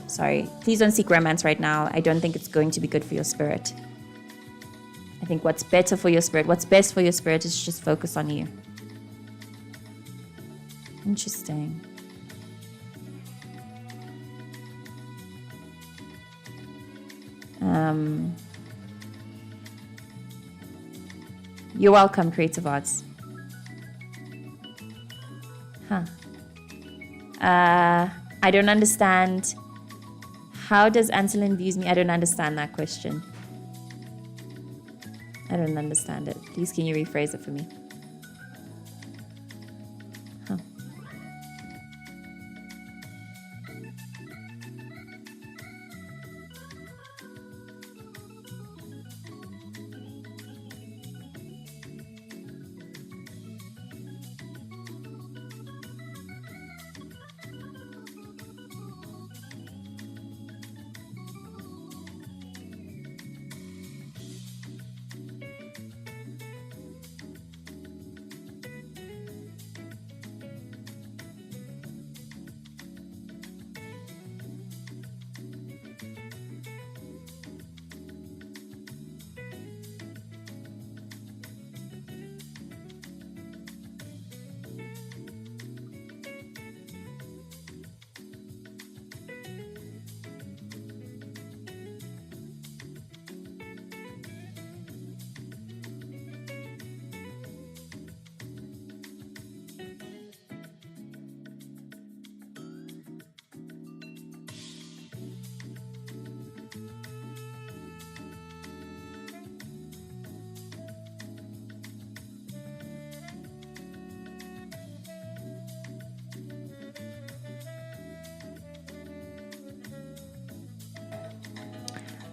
[SPEAKER 1] Sorry. Please don't seek romance right now. I don't think it's going to be good for your spirit. I think what's better for your spirit, what's best for your spirit is just focus on you. Interesting. You're welcome, Creative Arts. I don't understand. How does Anselin views me? I don't understand that question. I don't understand it. Please, can you rephrase it for me?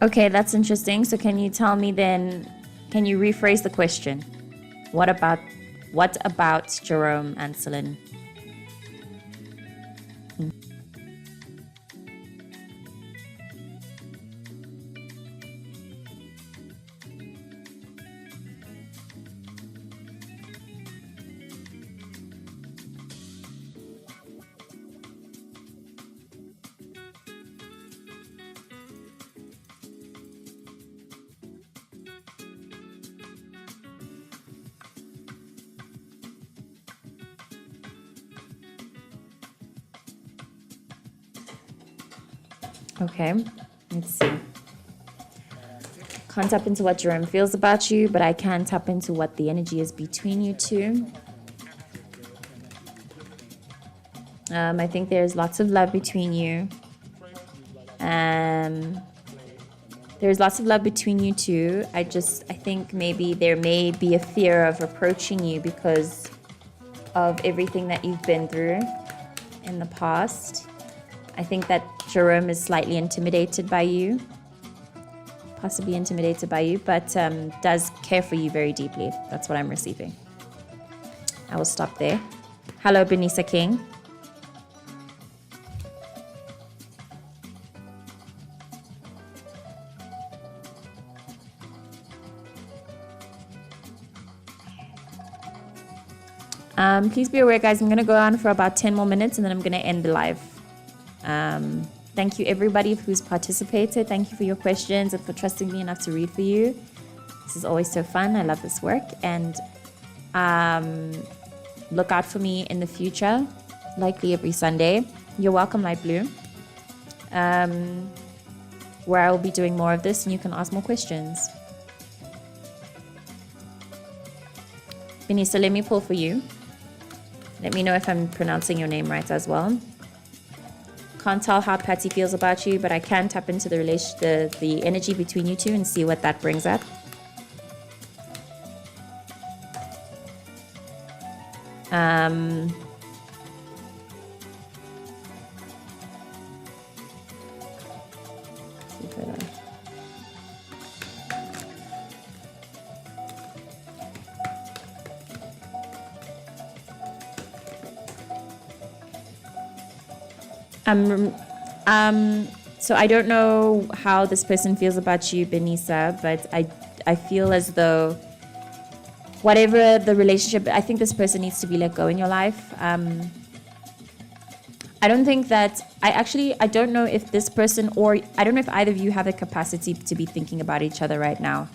[SPEAKER 1] Okay, that's interesting. So can you Can you rephrase the question? What about Jerome and Celine? Okay, let's see. Can't tap into what Jerome feels about you, but I can tap into what the energy is between you two. I think there's lots of love between you. There's lots of love between you two. I think maybe there may be a fear of approaching you because of everything that you've been through in the past. I think that Jerome is slightly intimidated by you, possibly intimidated by you, but does care for you very deeply. That's what I'm receiving. I will stop there. Hello, Benisa King. Please be aware, guys, I'm going to go on for about 10 more minutes and then I'm going to end the live. Thank you, everybody who's participated. Thank you for your questions and for trusting me enough to read for you. This is always so fun. I love this work. And look out for me in the future, likely every Sunday. You're welcome, Light Blue. Where I will be doing more of this and you can ask more questions. Benisa, let me pull for you. Let me know if I'm pronouncing your name right as well. Can't tell how Patty feels about you, but I can tap into the energy between you two and see what that brings up. So I don't know how this person feels about you, Benisa, but I feel as though whatever the relationship, I think this person needs to be let go in your life. I don't think that, I don't know if this person, or I don't know if either of you have the capacity to be thinking about each other right now.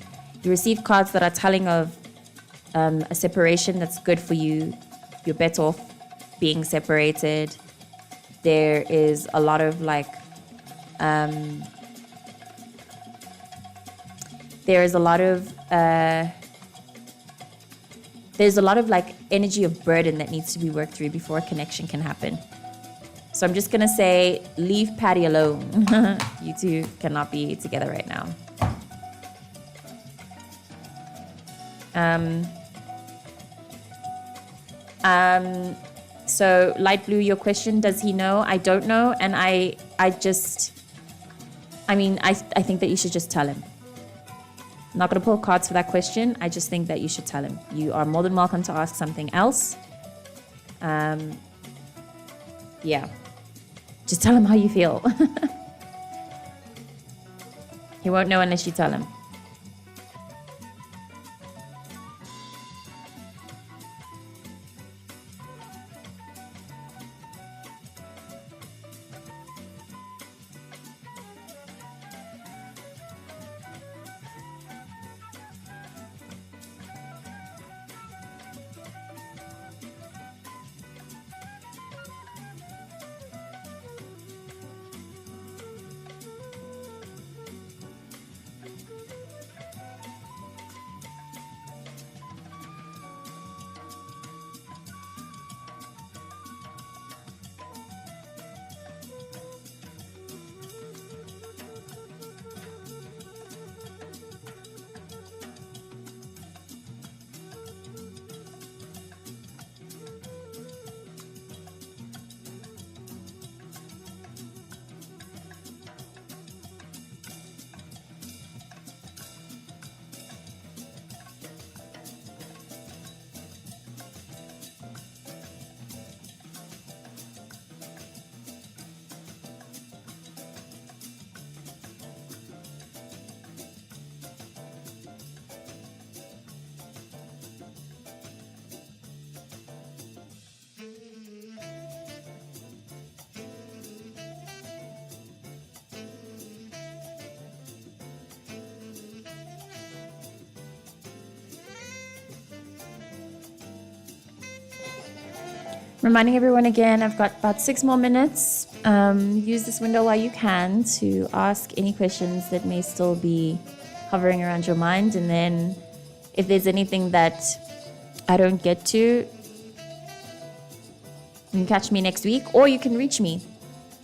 [SPEAKER 1] You receive cards that are telling of a separation that's good for you. You're better off being separated. There is a lot of there's a lot of energy of burden that needs to be worked through before a connection can happen. So I'm just gonna say, leave Patty alone. You two cannot be together right now. So Light Blue, your question, does he know? I don't know. And I think that you should just tell him. I'm not going to pull cards for that question. I just think that you should tell him. You are more than welcome to ask something else. Yeah. Just tell him how you feel. He won't know unless you tell him. Reminding everyone again, I've got about 6 more minutes. Use this window while you can to ask any questions that may still be hovering around your mind. And then if there's anything that I don't get to, you can catch me next week, or you can reach me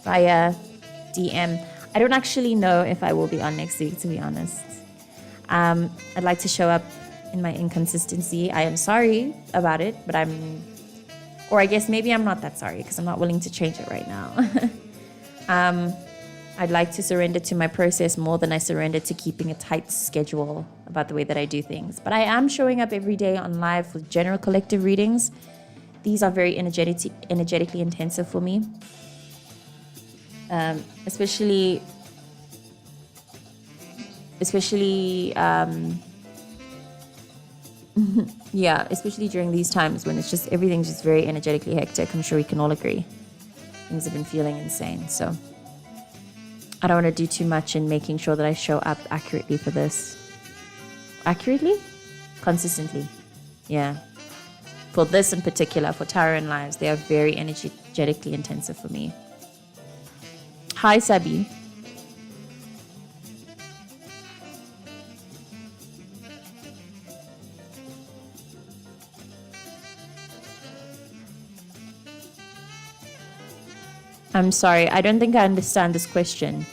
[SPEAKER 1] via DM. I don't actually know if I will be on next week, to be honest. I'd like to show up in my inconsistency. I am sorry about it, but or I guess maybe I'm not that sorry because I'm not willing to change it right now. I'd like to surrender to my process more than I surrender to keeping a tight schedule about the way that I do things. But I am showing up every day on live with general collective readings. These are very energetically intensive for me. Especially during these times when it's just everything's just very energetically hectic. I'm sure we can all agree. Things have been feeling insane. So I don't want to do too much in making sure that I show up accurately for this. Accurately? Consistently. Yeah. For this in particular, for Tarot and Lives, they are very energetically intensive for me. Hi, Sabi. I'm sorry, I don't think I understand this question.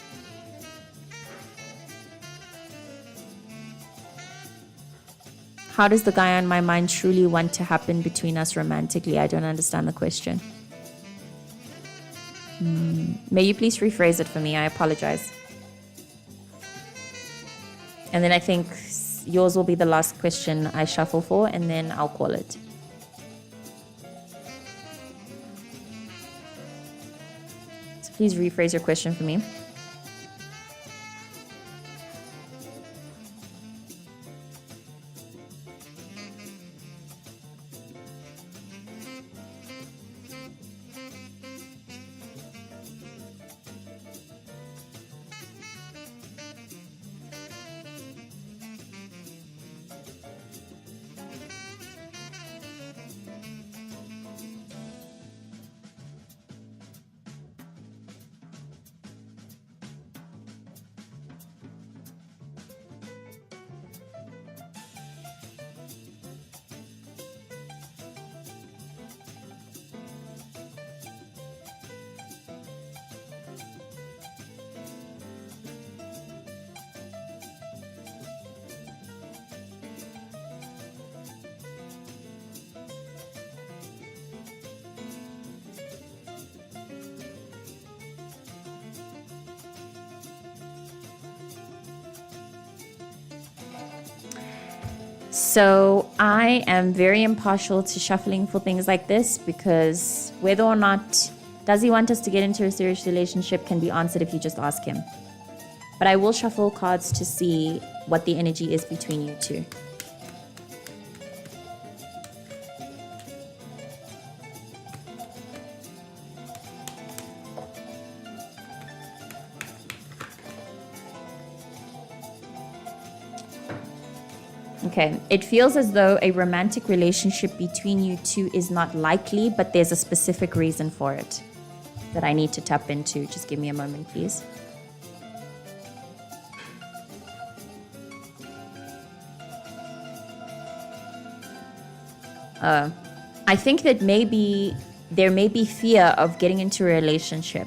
[SPEAKER 1] How does the guy on my mind truly want to happen between us romantically? I don't understand the question. May you please rephrase it for me? I apologize. And then I think yours will be the last question I shuffle for, and then I'll call it. So please rephrase your question for me. So I am very impartial to shuffling for things like this because whether or not does he want us to get into a serious relationship can be answered if you just ask him. But I will shuffle cards to see what the energy is between you two. Okay, it feels as though a romantic relationship between you two is not likely, but there's a specific reason for it that I need to tap into. Just give me a moment, please. I think that maybe there may be fear of getting into a relationship.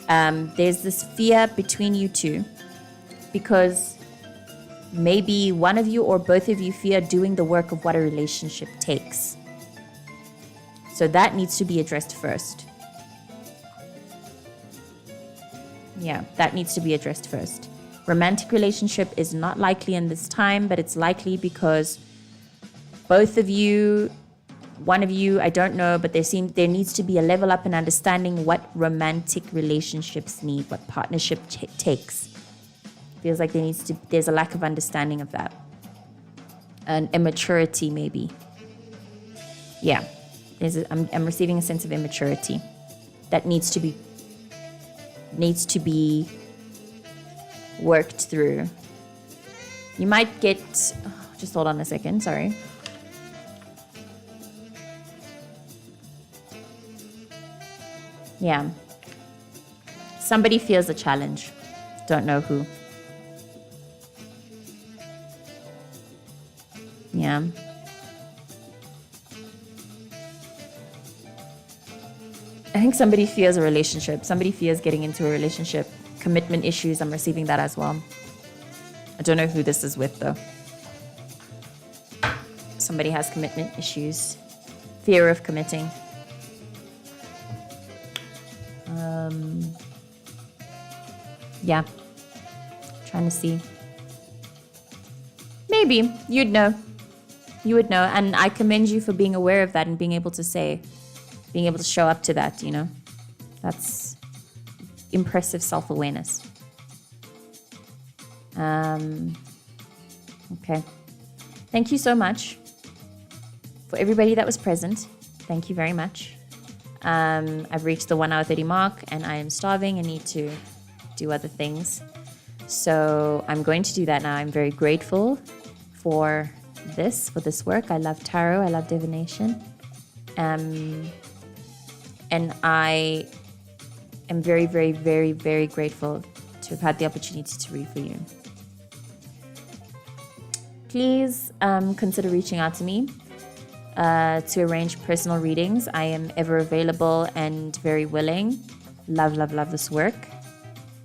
[SPEAKER 1] There's this fear between you two because maybe one of you or both of you fear doing the work of what a relationship takes. So that needs to be addressed first. Yeah, that needs to be addressed first. Romantic relationship is not likely in this time, but it's likely because both of you, one of you, I don't know, but there needs to be a level up in understanding what romantic relationships need, what partnership takes. Feels like there's a lack of understanding of that. An immaturity, maybe. Yeah, I'm receiving a sense of immaturity that needs to be worked through. You might get, just hold on a second, sorry. Yeah. Somebody fears a challenge. Don't know who. Yeah. I think somebody fears a relationship. Somebody fears getting into a relationship. Commitment issues. I'm receiving that as well. I don't know who this is with though. Somebody has commitment issues. Fear of committing. Yeah. Trying to see. Maybe you'd know. You would know. And I commend you for being aware of that and being able to say, being able to show up to that, you know. That's impressive self-awareness. Okay. Thank you so much for everybody that was present. Thank you very much. I've reached the 1 hour 30 mark and I am starving and need to do other things. So I'm going to do that now. I'm very grateful for this work. I love tarot. I love divination. And I am very, very, very, very grateful to have had the opportunity to read for you. Please consider reaching out to me to arrange personal readings. I am ever available and very willing. Love, love, love this work.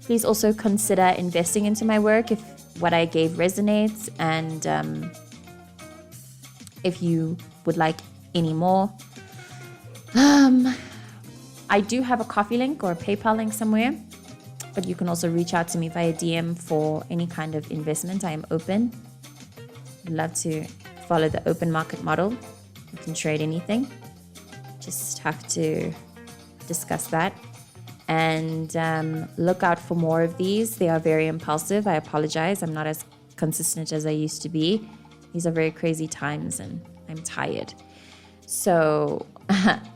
[SPEAKER 1] Please also consider investing into my work if what I gave resonates and if you would like any more. I do have a Coffee link or a PayPal link somewhere, but you can also reach out to me via DM for any kind of investment. I am open. I'd love to follow the open market model. You can trade anything. Just have to discuss that. And look out for more of these. They are very impulsive. I apologize. I'm not as consistent as I used to be. These are very crazy times and I'm tired. So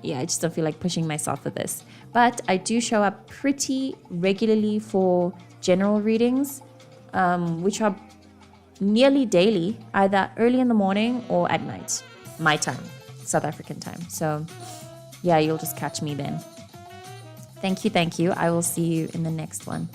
[SPEAKER 1] yeah, I just don't feel like pushing myself for this. But I do show up pretty regularly for general readings, which are nearly daily, either early in the morning or at night, my time, South African time. So yeah, you'll just catch me then. Thank you. I will see you in the next one.